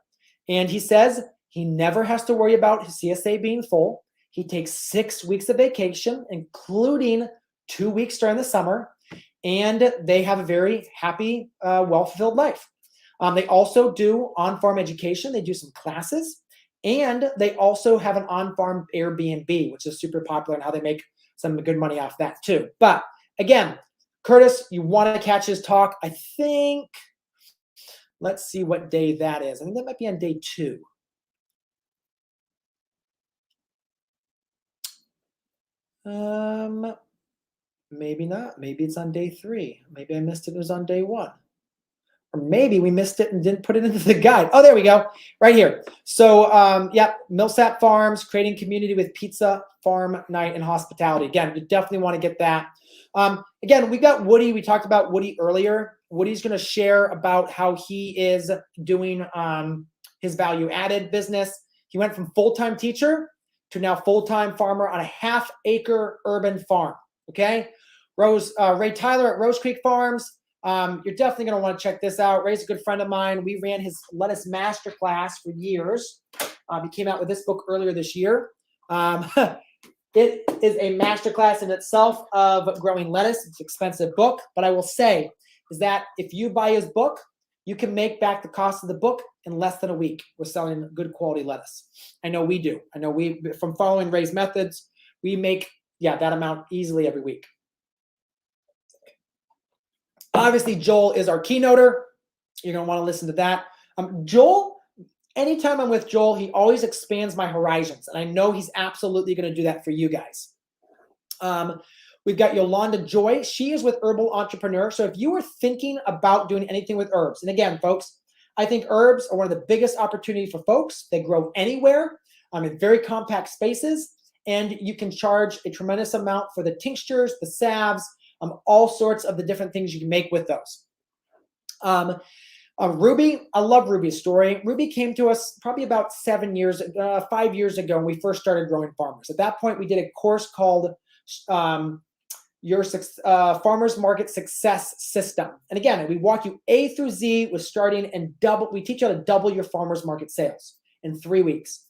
And he says he never has to worry about his CSA being full. He takes 6 weeks of vacation, including 2 weeks during the summer. And they have a very happy, well-fulfilled life. They also do on-farm education. They do some classes. And they also have an on-farm Airbnb, which is super popular, and how they make some good money off that too. But again, Curtis, you want to catch his talk. I think, let's see what day that is. I think that might be on day 2. Maybe not. Maybe it's on day 3. Maybe I missed it. It was on day 1. Or maybe we missed it and didn't put it into the guide. Oh, there we go, right here. So, yep, Millsap Farms, creating community with pizza, farm night, and hospitality. Again, you definitely want to get that. Again, we got Woody. We talked about Woody earlier. Woody's going to share about how he is doing his value-added business. He went from full-time teacher to now full-time farmer on a half-acre urban farm. Okay, Ray Tyler at Rose Creek Farms. You're definitely going to want to check this out. Ray's a good friend of mine. We ran his lettuce masterclass for years. He came out with this book earlier this year. It is a masterclass in itself of growing lettuce. It's an expensive book, but I will say is that if you buy his book, you can make back the cost of the book in less than a week with selling good quality lettuce. I know we do. I know we, from following Ray's methods, we make, that amount easily every week. Obviously, Joel is our keynoter. You're going to want to listen to that. Joel, anytime I'm with Joel, he always expands my horizons. And I know he's absolutely going to do that for you guys. We've got Yolanda Joy. She is with Herbal Entrepreneur. So if you are thinking about doing anything with herbs, and again, folks, I think herbs are one of the biggest opportunities for folks. They grow anywhere in very compact spaces. And you can charge a tremendous amount for the tinctures, the salves, all sorts of the different things you can make with those. Ruby, I love Ruby's story. Ruby came to us probably about 5 years ago when we first started growing farmers. At that point, we did a course called your Farmers Market Success System. And again, we walk you A through Z with starting and we teach you how to double your farmers market sales in 3 weeks.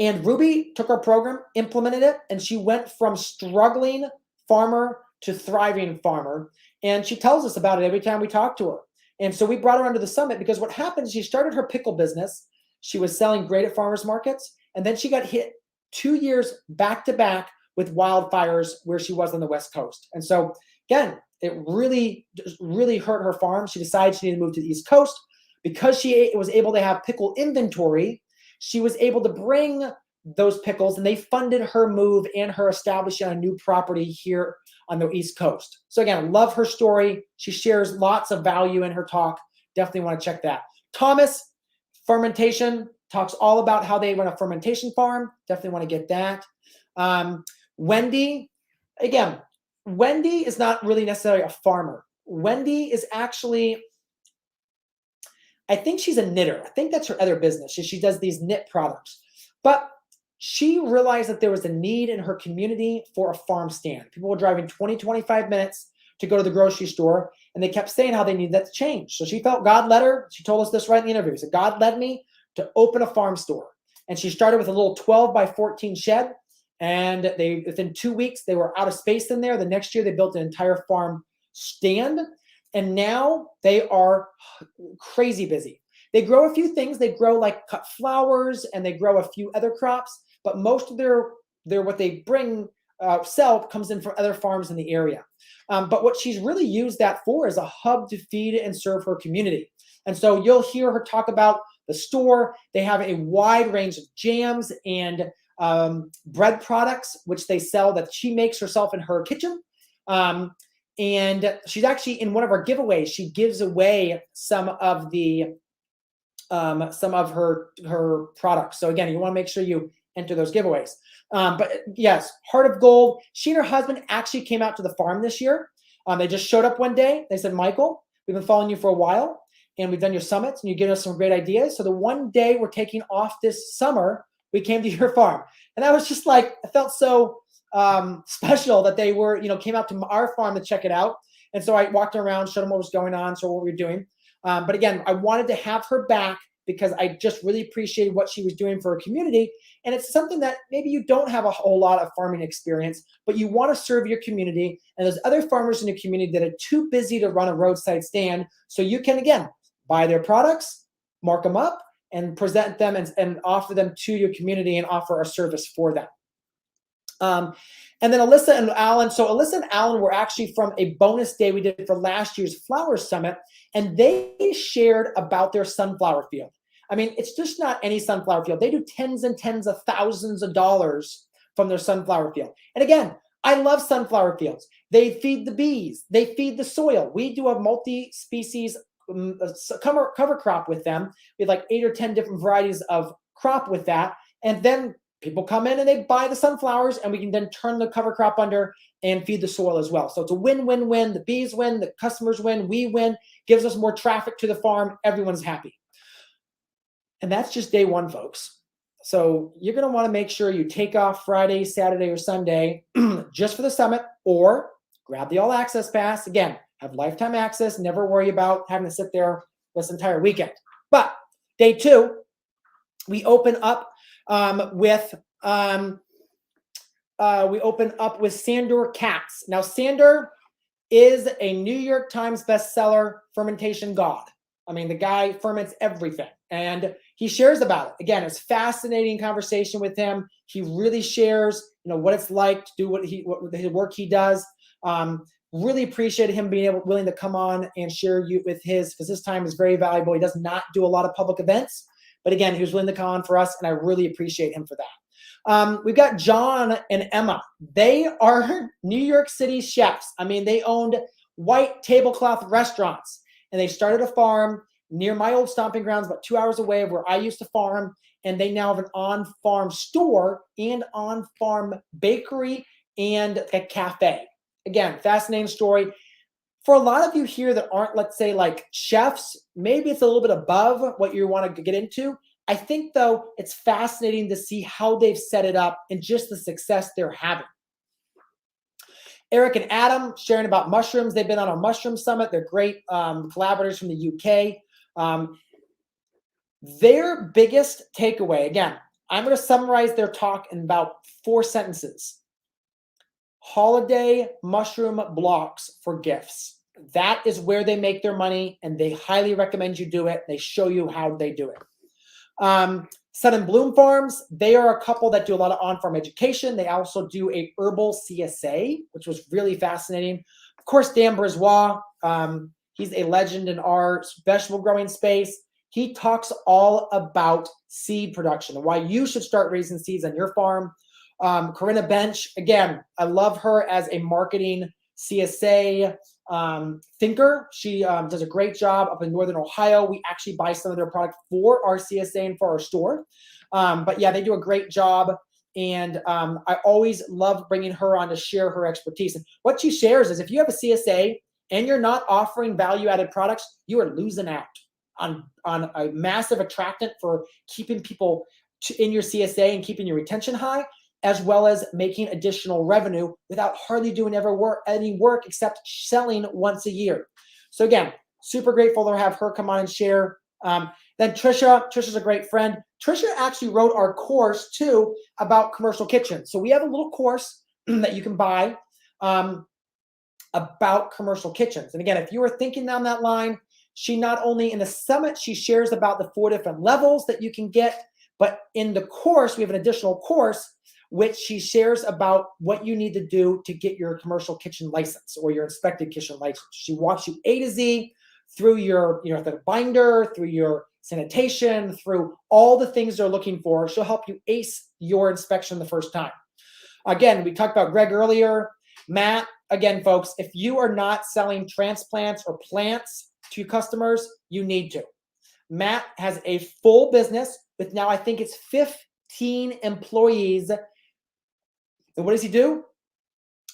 And Ruby took our program, implemented it, and she went from struggling farmer to thriving farmer. And she tells us about it every time we talk to her. And so we brought her onto the summit because what happened is she started her pickle business. She was selling great at farmers markets. And then she got hit 2 years back to back with wildfires where she was on the West Coast. And so again, it really hurt her farm. She decided she needed to move to the East Coast. Because she was able to have pickle inventory, she was able to bring those pickles, and they funded her move and her establishing a new property here on the East Coast. So again, love her story. She shares lots of value in her talk. Definitely want to check that. Thomas, fermentation, talks all about how they run a fermentation farm. Definitely want to get that. Wendy, again, Wendy is not really necessarily a farmer. Wendy is actually, I think she's a knitter. I think that's her other business. She does these knit products. But she realized that there was a need in her community for a farm stand. People were driving 20, 25 minutes to go to the grocery store, and they kept saying how they needed that to change. So she felt God led her. She told us this right in the interview. She said, God led me to open a farm store. And she started with a little 12 by 14 shed. And within 2 weeks, they were out of space in there. The next year, they built an entire farm stand. And now they are crazy busy. They grow a few things. They grow like cut flowers, and they grow a few other crops. But most of their what they sell comes in from other farms in the area. But what she's really used that for is a hub to feed and serve her community. And so you'll hear her talk about the store. They have a wide range of jams and bread products, which they sell that she makes herself in her kitchen. And she's actually in one of our giveaways. She gives away some of her products. So again, you want to make sure you enter those giveaways. But yes, Heart of Gold. She and her husband actually came out to the farm this year. They just showed up one day. They said, Michael, we've been following you for a while, and we've done your summits, and you give us some great ideas. So the one day we're taking off this summer, we came to your farm. And I was just like, I felt so special that they were, came out to our farm to check it out. And so I walked around, showed them what was going on, so what we were doing. But again, I wanted to have her back because I just really appreciated what she was doing for her community. And it's something that maybe you don't have a whole lot of farming experience, but you want to serve your community. And there's other farmers in the community that are too busy to run a roadside stand. So you can, again, buy their products, mark them up, and present them and offer them to your community and offer a service for them. And then Alyssa and Alan. So Alyssa and Alan were actually from a bonus day we did for last year's Flower Summit, and they shared about their sunflower field. I mean, it's just not any sunflower field. They do tens and tens of thousands of dollars from their sunflower field. And again, I love sunflower fields. They feed the bees. They feed the soil. We do a multi-species cover crop with them. We have like 8 or 10 different varieties of crop with that. And then people come in and they buy the sunflowers, and we can then turn the cover crop under and feed the soil as well. So it's a win-win-win. The bees win, the customers win, we win, gives us more traffic to the farm. Everyone's happy. And that's just day one, folks. So you're going to want to make sure you take off Friday, Saturday, or Sunday just for the summit, or grab the all access pass. Again, have lifetime access. Never worry about having to sit there this entire weekend. But day two, we open up with Sandor Katz. Now, Sandor is a New York Times bestseller fermentation god. I mean, the guy ferments everything, and he shares about it. Again, it's fascinating conversation with him. He really shares, what it's like to do what his work he does. Really appreciate him being willing to come on and share with because his time is very valuable. He does not do a lot of public events, but again, he was willing to come on for us, and I really appreciate him for that. We've got John and Emma. They are New York City chefs. I mean, they owned white tablecloth restaurants, and they started a farm near my old stomping grounds, about 2 hours away of where I used to farm. And they now have an on-farm store and on-farm bakery and a cafe. Again, fascinating story. For a lot of you here that aren't, let's say, like chefs, maybe it's a little bit above what you want to get into. I think, though, it's fascinating to see how they've set it up and just the success they're having. Eric and Adam sharing about mushrooms. They've been on our mushroom summit. They're great collaborators from the UK. Their biggest takeaway, again, I'm going to summarize their talk in about 4 sentences. Holiday mushroom blocks for gifts. That is where they make their money, and they highly recommend you do it. They show you how they do it. Sun and Bloom Farms, they are a couple that do a lot of on-farm education. They also do a herbal CSA, which was really fascinating. Of course, Dan Brisbois, he's a legend in our vegetable growing space. He talks all about seed production and why you should start raising seeds on your farm. Corinna Bench, again, I love her as a marketing CSA thinker. She does a great job up in Northern Ohio. We actually buy some of their product for our CSA and for our store. But yeah, they do a great job. And I always love bringing her on to share her expertise. And what she shares is if you have a CSA and you're not offering value-added products, you are losing out on a massive attractant for keeping people in your CSA and keeping your retention high, as well as making additional revenue without hardly doing any work except selling once a year. So again, super grateful to have her come on and share. Then Trisha's a great friend. Trisha actually wrote our course too about commercial kitchens. So we have a little course that you can buy about commercial kitchens. And again, if you were thinking down that line, she not only in the summit, she shares about the 4 different levels that you can get, but in the course, we have an additional course which she shares about what you need to do to get your commercial kitchen license or your inspected kitchen license. She walks you A to Z through your, the binder, through your sanitation, through all the things they're looking for. She'll help you ace your inspection the first time. Again, we talked about Greg earlier. Matt, again, folks, if you are not selling transplants or plants to customers, you need to. Matt has a full business with now, I think it's 15 employees. And what does he do?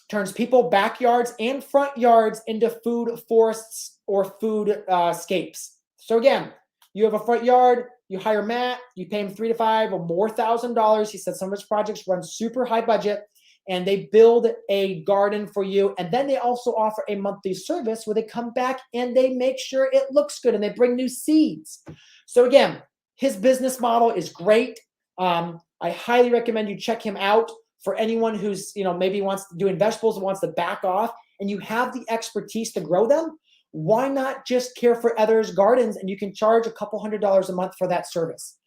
Turns people backyards and front yards into food forests or food scapes. So again, you have a front yard, you hire Matt, you pay him $3,000 to $5,000 or more $1,000. He said some of his projects run super high budget, and they build a garden for you. And then they also offer a monthly service where they come back and they make sure it looks good and they bring new seeds. So again, his business model is great. I highly recommend you check him out. For anyone who's, maybe wants to do vegetables and wants to back off and you have the expertise to grow them, why not just care for others' gardens and you can charge a couple $100s a month for that service.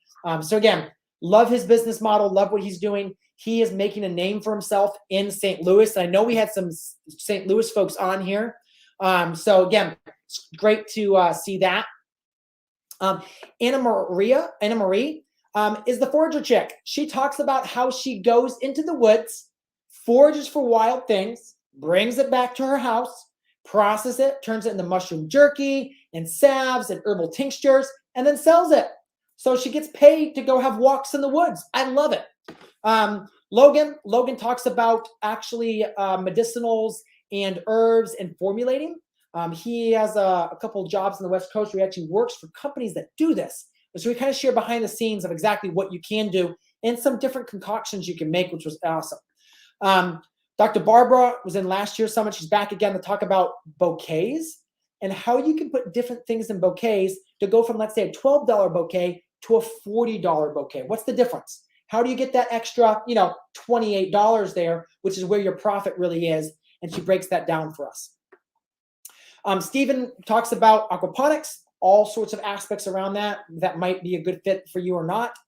So again, love his business model, love what he's doing. He is making a name for himself in St. Louis. I know we had some St. Louis folks on here. So again, it's great to see that. Anna Marie is the forager chick. She talks about how she goes into the woods, forages for wild things, brings it back to her house, processes it, turns it into mushroom jerky and salves and herbal tinctures, and then sells it. So she gets paid to go have walks in the woods. I love it. Logan talks about actually medicinals and herbs and formulating. He has a couple of jobs on the West Coast where he actually works for companies that do this. So we kind of share behind the scenes of exactly what you can do and some different concoctions you can make, which was awesome. Dr. Barbara was in last year's summit. She's back again to talk about bouquets and how you can put different things in bouquets to go from, let's say, a $12 bouquet to a $40 bouquet. What's the difference? How do you get that extra, $28 there, which is where your profit really is? And she breaks that down for us. Stephen talks about aquaponics, all sorts of aspects around that might be a good fit for you or not.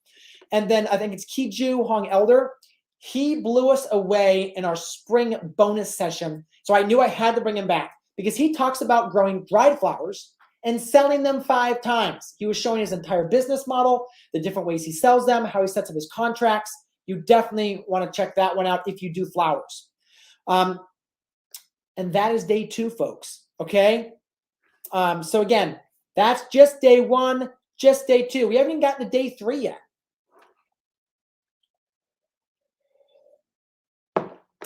And then I think it's Kiju Hong Elder. He blew us away in our spring bonus session. So I knew I had to bring him back because he talks about growing dried flowers and selling them 5 times. He was showing his entire business model, the different ways he sells them, how he sets up his contracts. You definitely want to check that one out if you do flowers. And that is day 2, folks. Okay. So again, that's just day 1, just day 2. We haven't even gotten to day 3 yet.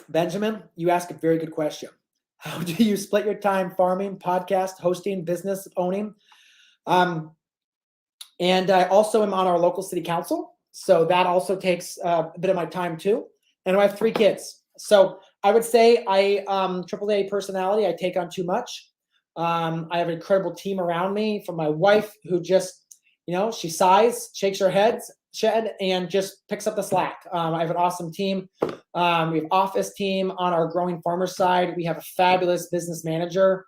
Benjamin, you ask a very good question. How do you split your time farming, podcast, hosting, business owning? And I also am on our local city council. So that also takes a bit of my time too. And I have 3 kids. So I would say I AAA personality, I take on too much. I have an incredible team around me, from my wife, who just, she sighs, shakes her head, and just picks up the slack. I have an awesome team. We have office team on our growing farmer side. We have a fabulous business manager,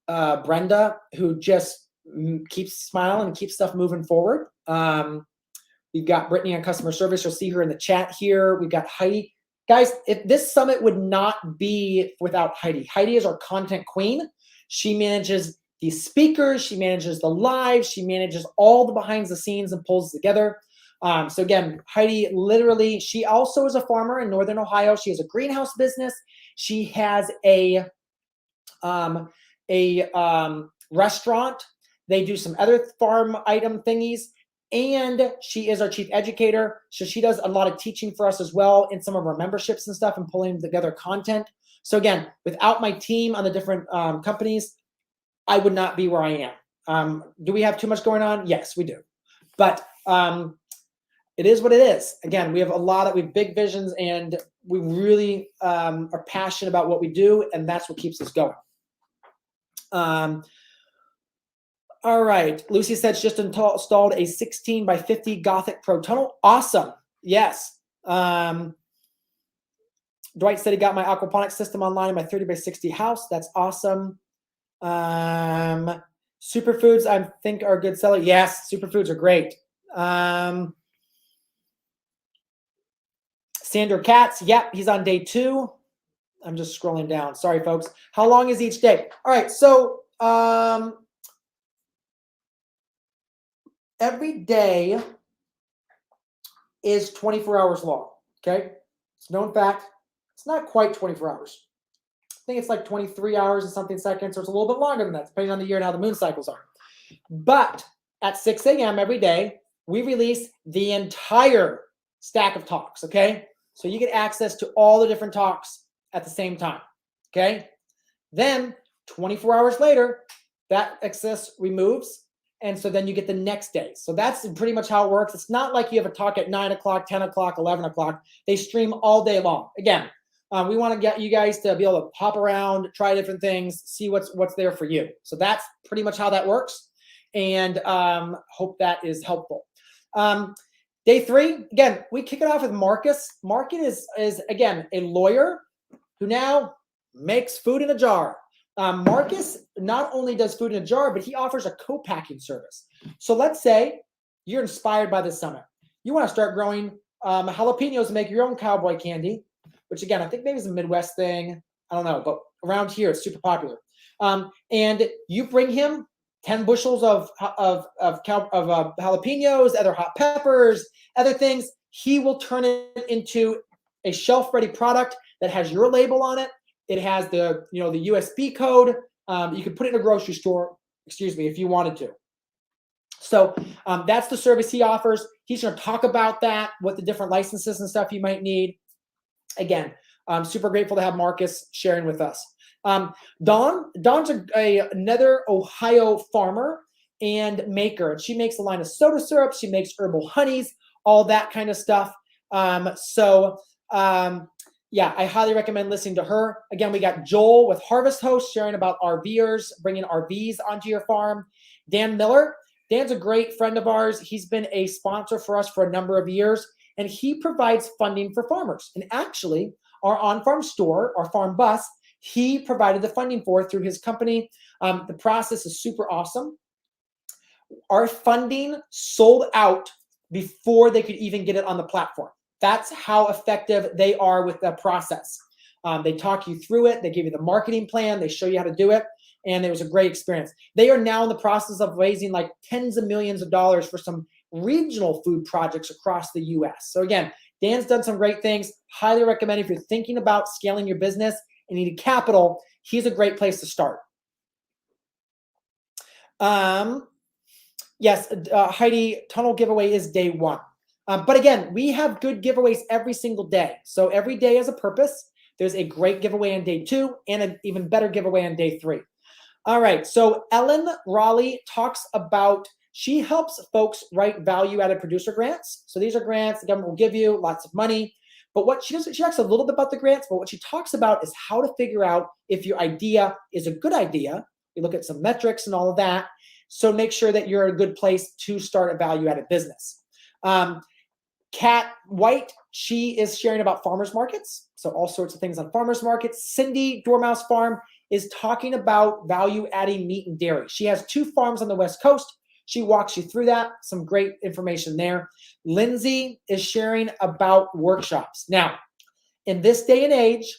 Brenda, who just keeps smiling and keeps stuff moving forward. We've got Brittany on customer service. You'll see her in the chat here. We've got Heidi. Guys, if this summit would not be without Heidi. Heidi is our content queen. She manages the speakers. She manages the live. She manages all the behind the scenes and pulls together. So again, Heidi, literally, she also is a farmer in Northern Ohio. She has a greenhouse business. She has a restaurant. They do some other farm item thingies. And she is our chief educator. So she does a lot of teaching for us as well in some of our memberships and stuff and pulling together content. So again, without my team on the different companies, I would not be where I am. Do we have too much going on? Yes, we do. But it is what it is. Again, we have big visions, and we really are passionate about what we do, and that's what keeps us going. All right. Lucy said she just installed a 16 by 50 Gothic Pro tunnel. Awesome. Yes. Dwight said he got my aquaponics system online in my 30 by 60 house. That's awesome. Superfoods, I think, are a good seller. Yes, superfoods are great. Sandor Katz, yep, he's on day 2. I'm just scrolling down. Sorry, folks. How long is each day? All right, so every day is 24 hours long, okay? It's a known fact. It's not quite 24 hours. I think it's like 23 hours and something seconds, or it's a little bit longer than that, depending on the year and how the moon cycles are. But at 6 a.m. every day, we release the entire stack of talks, okay? So you get access to all the different talks at the same time, okay? Then 24 hours later, that access removes, and so then you get the next day. So that's pretty much how it works. It's not like you have a talk at 9 o'clock, 10 o'clock, 11 o'clock. They stream all day long. Again, we want to get you guys to be able to hop around, try different things, see what's there for you. So that's pretty much how that works, and hope that is helpful. Day 3, again, we kick it off with Marcus. Marcus is again, a lawyer who now makes food in a jar. Marcus not only does food in a jar, but he offers a co-packing service. So let's say you're inspired by this summit. You want to start growing jalapenos and make your own cowboy candy, which again, I think maybe is a Midwest thing. I don't know, but around here it's super popular. And you bring him 10 bushels of jalapenos, other hot peppers, other things. He will turn it into a shelf-ready product that has your label on it. It has the, the USB code. You can put it in a grocery store, if you wanted to. So that's the service he offers. He's going to talk about that, what the different licenses and stuff you might need. Again, I'm super grateful to have Marcus sharing with us. Dawn's another Ohio farmer and maker, and she makes a line of soda syrup. She makes herbal honeys, all that kind of stuff. Yeah, I highly recommend listening to her. Again, we got Joel with Harvest Host sharing about RVers, bringing RVs onto your farm. Dan Miller. Dan's a great friend of ours. He's been a sponsor for us for a number of years, and he provides funding for farmers. And actually, our on-farm store, our farm bus, he provided the funding for through his company. The process is super awesome. Our funding sold out before they could even get it on the platform. That's how effective they are with the process. They talk you through it. They give you the marketing plan. They show you how to do it. And it was a great experience. They are now in the process of raising like tens of millions of dollars for some regional food projects across the U.S. So again, Dan's done some great things. Highly recommend if you're thinking about scaling your business and needing capital, he's a great place to start. Yes, Heidi, tunnel giveaway is day 1. But again, we have good giveaways every single day. So every day has a purpose. There's a great giveaway on day 2 and an even better giveaway on day 3. All right, so Ellen Raleigh talks about, she helps folks write value-added producer grants. So these are grants the government will give you, lots of money. But what she talks a little bit about the grants, but what she talks about is how to figure out if your idea is a good idea. You look at some metrics and all of that. So make sure that you're in a good place to start a value-added business. Kat White, she is sharing about farmers markets. So all sorts of things on farmers markets. Cindy Dormouse Farm is talking about value-adding meat and dairy. She has 2 farms on the West Coast. She walks you through that. Some great information there. Lindsay is sharing about workshops. Now, in this day and age,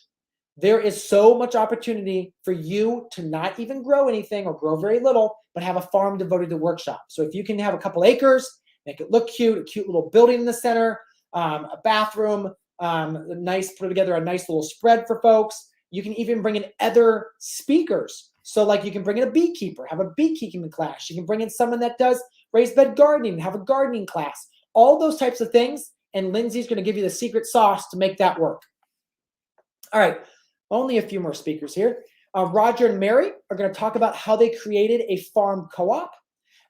there is so much opportunity for you to not even grow anything or grow very little, but have a farm devoted to workshops. So if you can have a couple acres, make it look cute, a cute little building in the center, a bathroom, put together a nice little spread for folks. You can even bring in other speakers. So like you can bring in a beekeeper, have a beekeeping class. You can bring in someone that does raised bed gardening, have a gardening class, all those types of things. And Lindsay's going to give you the secret sauce to make that work. All right, only a few more speakers here. Roger and Mary are going to talk about how they created a farm co-op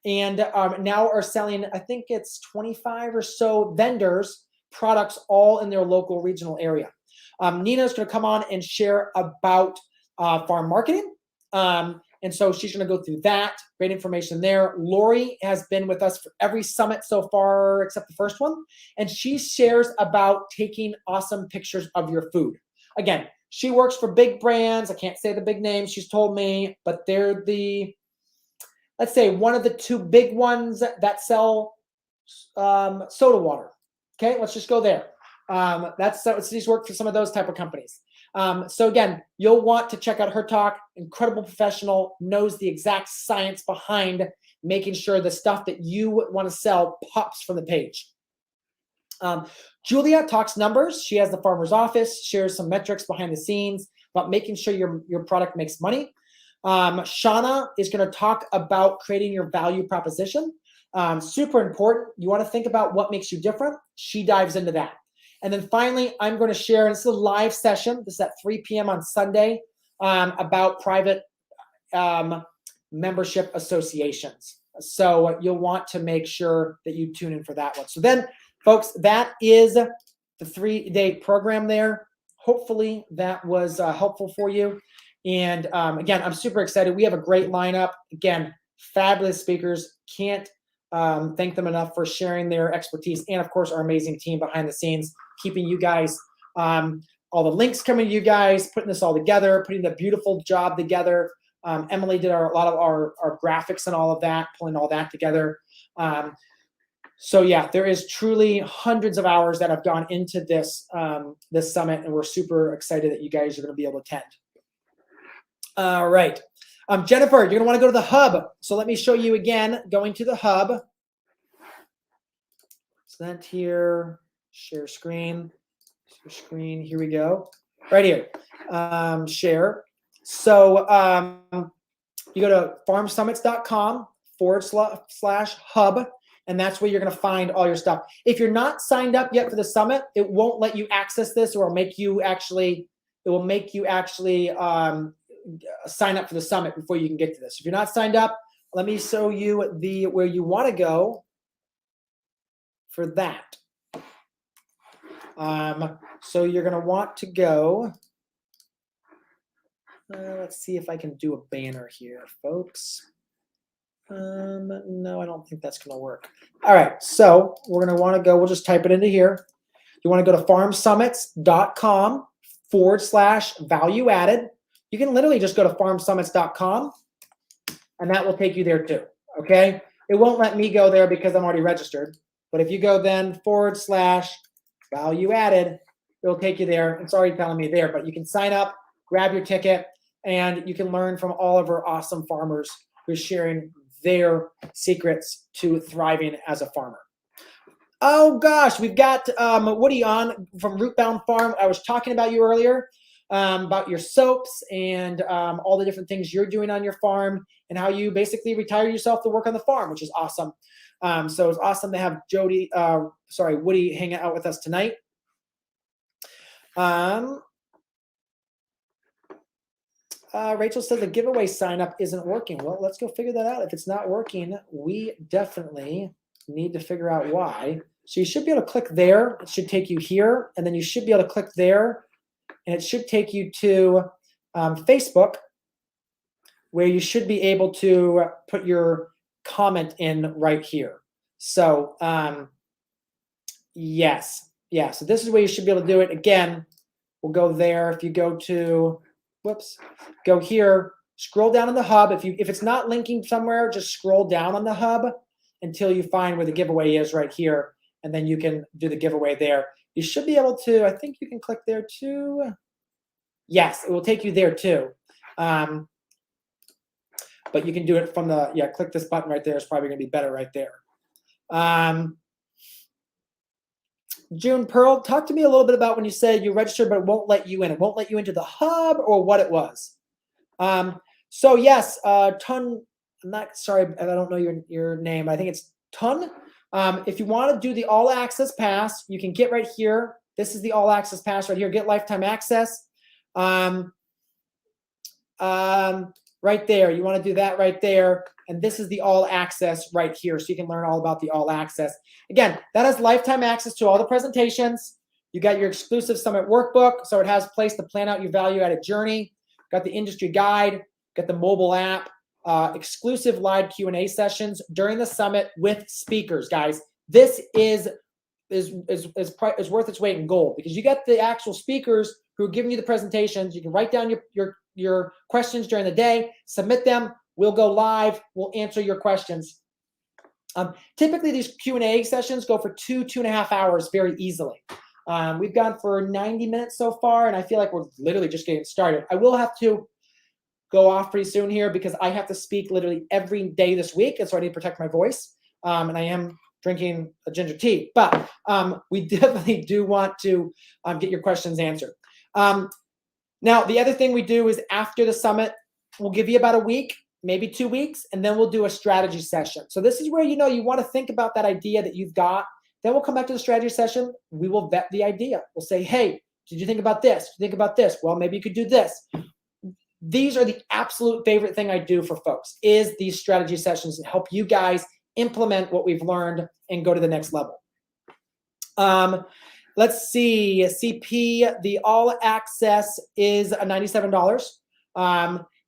and now are selling, I think it's 25 or so vendors, products all in their local regional area. Nina's going to come on and share about farm marketing. And so she's going to go through that. Great information there. Lori has been with us for every summit so far, except the first one. And she shares about taking awesome pictures of your food. Again, she works for big brands. I can't say the big names, she's told me, but they're the, let's say, one of the 2 big ones that sell soda water. Okay, let's just go there. She's worked for some of those type of companies. So again, you'll want to check out her talk. Incredible professional, knows the exact science behind making sure the stuff that you want to sell pops from the page. Julia talks numbers. She has the farmer's office, shares some metrics behind the scenes about making sure your product makes money. Shauna is going to talk about creating your value proposition. Super important. You want to think about what makes you different. She dives into that. And then finally, I'm going to share, and this is a live session. This is at 3 p.m. on Sunday about private membership associations. So you'll want to make sure that you tune in for that one. So then, folks, that is the 3-day program there. Hopefully that was helpful for you. And again, I'm super excited. We have a great lineup. Again, fabulous speakers. Can't thank them enough for sharing their expertise. And of course, our amazing team behind the scenes, keeping you guys, all the links coming to you guys, putting this all together, putting the beautiful job together. Emily did a lot of our graphics and all of that, pulling all that together. So yeah, there is truly hundreds of hours that have gone into this, this summit, and we're super excited that you guys are going to be able to attend. All right. Jennifer, you're going to want to go to the hub. So let me show you again, going to the hub. Present here, share screen, here we go. right here, share. So you go to farmsummits.com/hub, and that's where you're going to find all your stuff. If you're not signed up yet for the summit, it won't let you access this, or it will make you actually sign up for the summit before you can get to this. If you're not signed up, let me show you where you want to go for that. So you're going to want to go. Let's see if I can do a banner here, folks. No, I don't think that's going to work. All right, so we're going to want to go. We'll just type it into here. You want to go to farmsummits.com/value added. You can literally just go to farmsummits.com, and that will take you there too. Okay, it won't let me go there because I'm already registered. But if you go then /value added, it'll take you there. It's already telling me there, but you can sign up, grab your ticket, and you can learn from all of our awesome farmers who are sharing their secrets to thriving as a farmer. Oh gosh, we've got Woody on from Rootbound Farm. I was talking about you earlier, about your soaps and all the different things you're doing on your farm and how you basically retire yourself to work on the farm, which is awesome. So it's awesome to have Woody hang out with us tonight. Rachel said the giveaway sign up isn't working. Well, let's go figure that out. If it's not working, we definitely need to figure out why. So you should be able to click there. It should take you here, and then you should be able to click there, and it should take you to Facebook, where you should be able to put your comment in right here. So yes. So this is where you should be able to do it. Again, we'll go there. If you go to, go here, scroll down on the hub. If it's not linking somewhere, just scroll down on the hub until you find where the giveaway is right here, and then you can do the giveaway there. You should be able to, I think you can click there too. Yes, it will take you there too. But you can do it from click this button right there. It's probably going to be better right there. June Pearl, talk to me a little bit about when you said you registered, but it won't let you in. It won't let you into the hub, or what it was. So yes, Ton, I'm not sorry, I don't know your name. I think it's Ton. If you want to do the all access pass, you can get right here. This is the all access pass right here. Get lifetime access. Right there. You want to do that right there. And this is the all access right here. So you can learn all about the all access. Again, that has lifetime access to all the presentations. You got your exclusive summit workbook. So it has a place to plan out your value added journey. Got the industry guide, got the mobile app, exclusive live Q&A sessions during the summit with speakers, guys. This is worth its weight in gold, because you got the actual speakers who are giving you the presentations. You can write down your questions during the day, submit them. We'll go live. We'll answer your questions. Typically, these Q&A sessions go for 2.5 hours very easily. We've gone for 90 minutes so far, and I feel like we're literally just getting started. I will have to go off pretty soon here because I have to speak literally every day this week, and so I need to protect my voice. And I am drinking a ginger tea, but we definitely do want to get your questions answered. Now, the other thing we do is after the summit, we'll give you about a week, maybe 2 weeks, and then we'll do a strategy session. So this is where, you want to think about that idea that you've got. Then we'll come back to the strategy session. We will vet the idea. We'll say, hey, did you think about this? Did you think about this? Well, maybe you could do this. These are the absolute favorite thing I do for folks, is these strategy sessions that help you guys implement what we've learned and go to the next level. Let's see, CP, the all access is $97.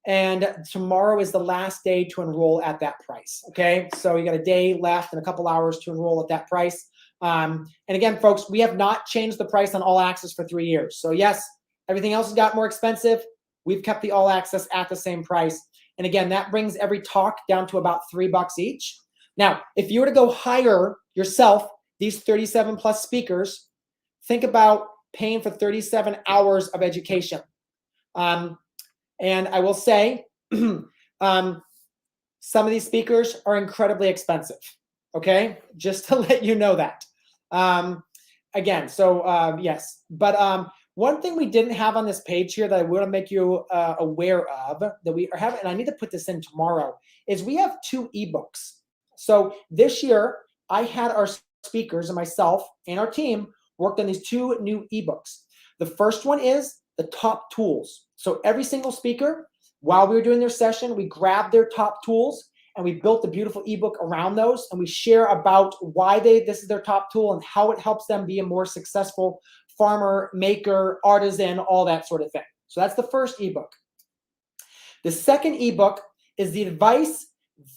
And tomorrow is the last day to enroll at that price. Okay, so you got a day left and a couple hours to enroll at that price. And again, folks, we have not changed the price on all access for 3 years. So yes, everything else has got more expensive. We've kept the all access at the same price. And again, that brings every talk down to about $3 each. Now, if you were to go hire yourself these 37 plus speakers, think about paying for 37 hours of education. And I will say, some of these speakers are incredibly expensive, okay? Just to let you know that. Again, so yes, but One thing we didn't have on this page here that I want to make you aware of that we are having, and I need to put this in tomorrow, is we have 2 ebooks. So this year, I had our speakers and myself and our team worked on these 2 new ebooks. The first one is the top tools. So every single speaker, while we were doing their session, we grabbed their top tools and we built a beautiful ebook around those, and we share about why this is their top tool and how it helps them be a more successful farmer, maker, artisan, all that sort of thing. So that's the first ebook. The second ebook is the advice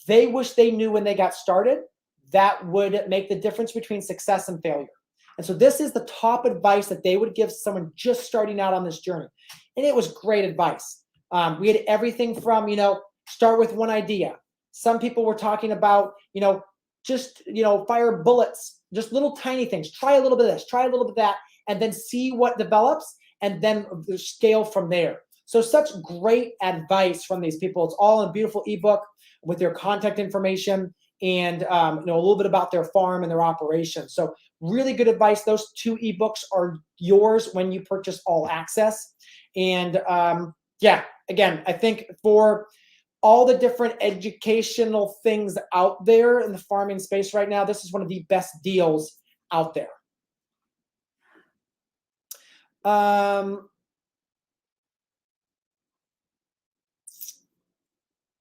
they wish they knew when they got started that would make the difference between success and failure. And so this is the top advice that they would give someone just starting out on this journey. And it was great advice. We had everything from, start with one idea. Some people were talking about, just, fire bullets, just little tiny things. Try a little bit of this, try a little bit of that, and then see what develops and then scale from there. So such great advice from these people. It's all in a beautiful ebook with their contact information and a little bit about their farm and their operation. So really good advice. Those 2 ebooks are yours when you purchase All Access. And again, I think for all the different educational things out there in the farming space right now, this is one of the best deals out there.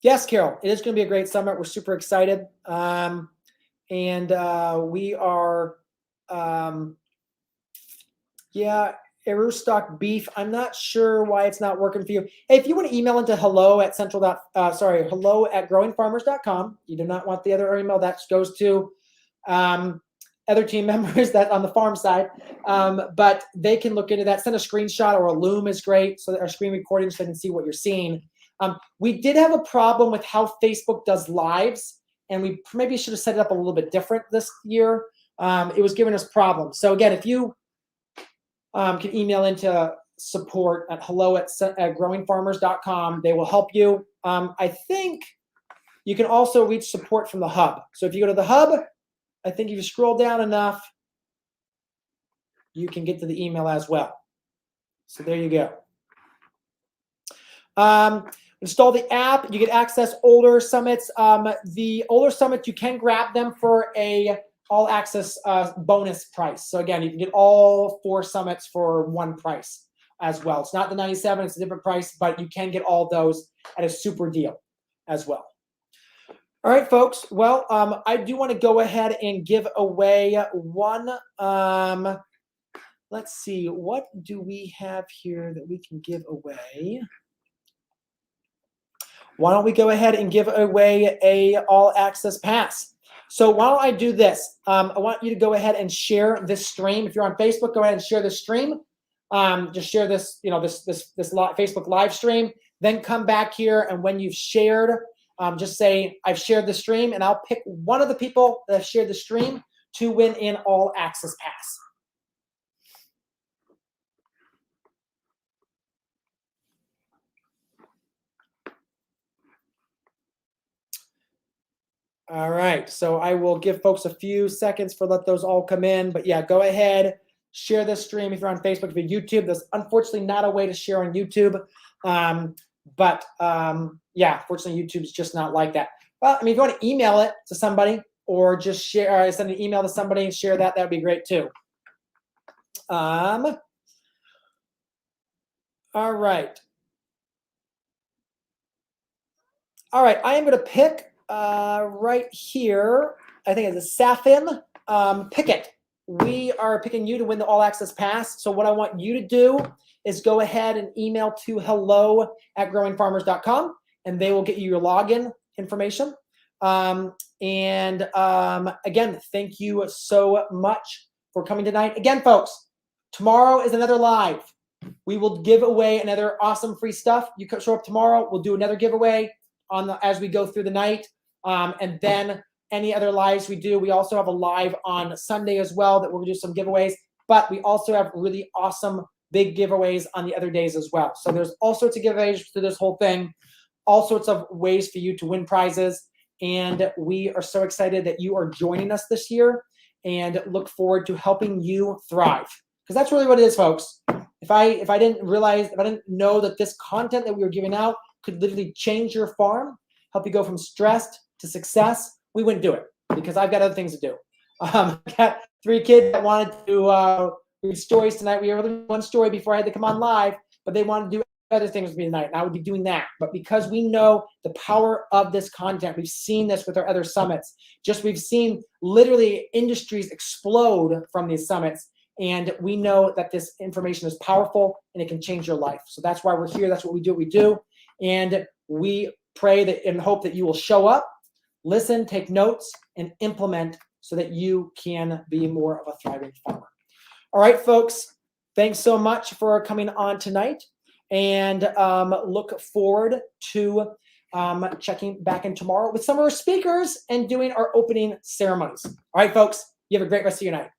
Yes, Carol, it is going to be a great summit. We're super excited. And we are, Arustock beef. I'm not sure why it's not working for you. Hey, if you want to email into hello at growingfarmers.com. You do not want the other email. That goes to other team members that on the farm side. But they can look into that. Send a screenshot, or a Loom is great, so that our screen recording so they can see what you're seeing. We did have a problem with how Facebook does lives, and we maybe should have set it up a little bit different this year. It was giving us problems. So again, if you can email into support at hello@growingfarmers.com, they will help you. I think you can also reach support from the hub. So if you go to the hub, I think if you scroll down enough, you can get to the email as well. So there you go. Install the app. You get access older summits. The older summits, you can grab them for a all access bonus price. So again, you can get all 4 summits for one price as well. It's not the 97, it's a different price, but you can get all those at a super deal as well. All right, folks. Well, I do want to go ahead and give away one. Let's see, what do we have here that we can give away? Why don't we go ahead and give away a all access pass? So why don't I do this? I want you to go ahead and share this stream. If you're on Facebook, go ahead and share this stream. Just share this, this Facebook live stream. Then come back here, and when you've shared, just say I've shared the stream, and I'll pick one of the people that have shared the stream to win an all access pass. All right, so I will give folks a few seconds for let those all come in. But yeah, go ahead, share this stream if you're on Facebook. If you're YouTube, there's unfortunately not a way to share on YouTube. Yeah, fortunately, YouTube's just not like that. Well, I mean, if you want to email it to somebody or just share, send an email to somebody and share that, that'd be great too. All right. All right, I am going to pick right here, I think it's a Safin Pickett. We are picking you to win the all access pass. So what I want you to do is go ahead and email to hello@growingfarmers.com, and they will get you your login information. Again, thank you so much for coming tonight. Again, folks, tomorrow is another live. We will give away another awesome free stuff. You can show up tomorrow. We'll do another giveaway as we go through the night. And then any other lives we do. We also have a live on Sunday as well that we'll do some giveaways. But we also have really awesome big giveaways on the other days as well. So there's all sorts of giveaways to this whole thing, all sorts of ways for you to win prizes. And we are so excited that you are joining us this year and look forward to helping you thrive. Because that's really what it is, folks. if I didn't realize, if I didn't know that this content that we were giving out could literally change your farm, help you go from stressed to success, we wouldn't do it because I've got other things to do. I got 3 kids that wanted to read stories tonight. We were reading one story before I had to come on live, but they wanted to do other things with me tonight, and I would be doing that. But because we know the power of this content, we've seen this with our other summits. We've seen literally industries explode from these summits, and we know that this information is powerful and it can change your life. So that's why we're here. That's what we do. And we pray that and hope that you will show up, listen, take notes, and implement so that you can be more of a thriving farmer. All right, folks, thanks so much for coming on tonight, and look forward to checking back in tomorrow with some of our speakers and doing our opening ceremonies. All right, folks, you have a great rest of your night.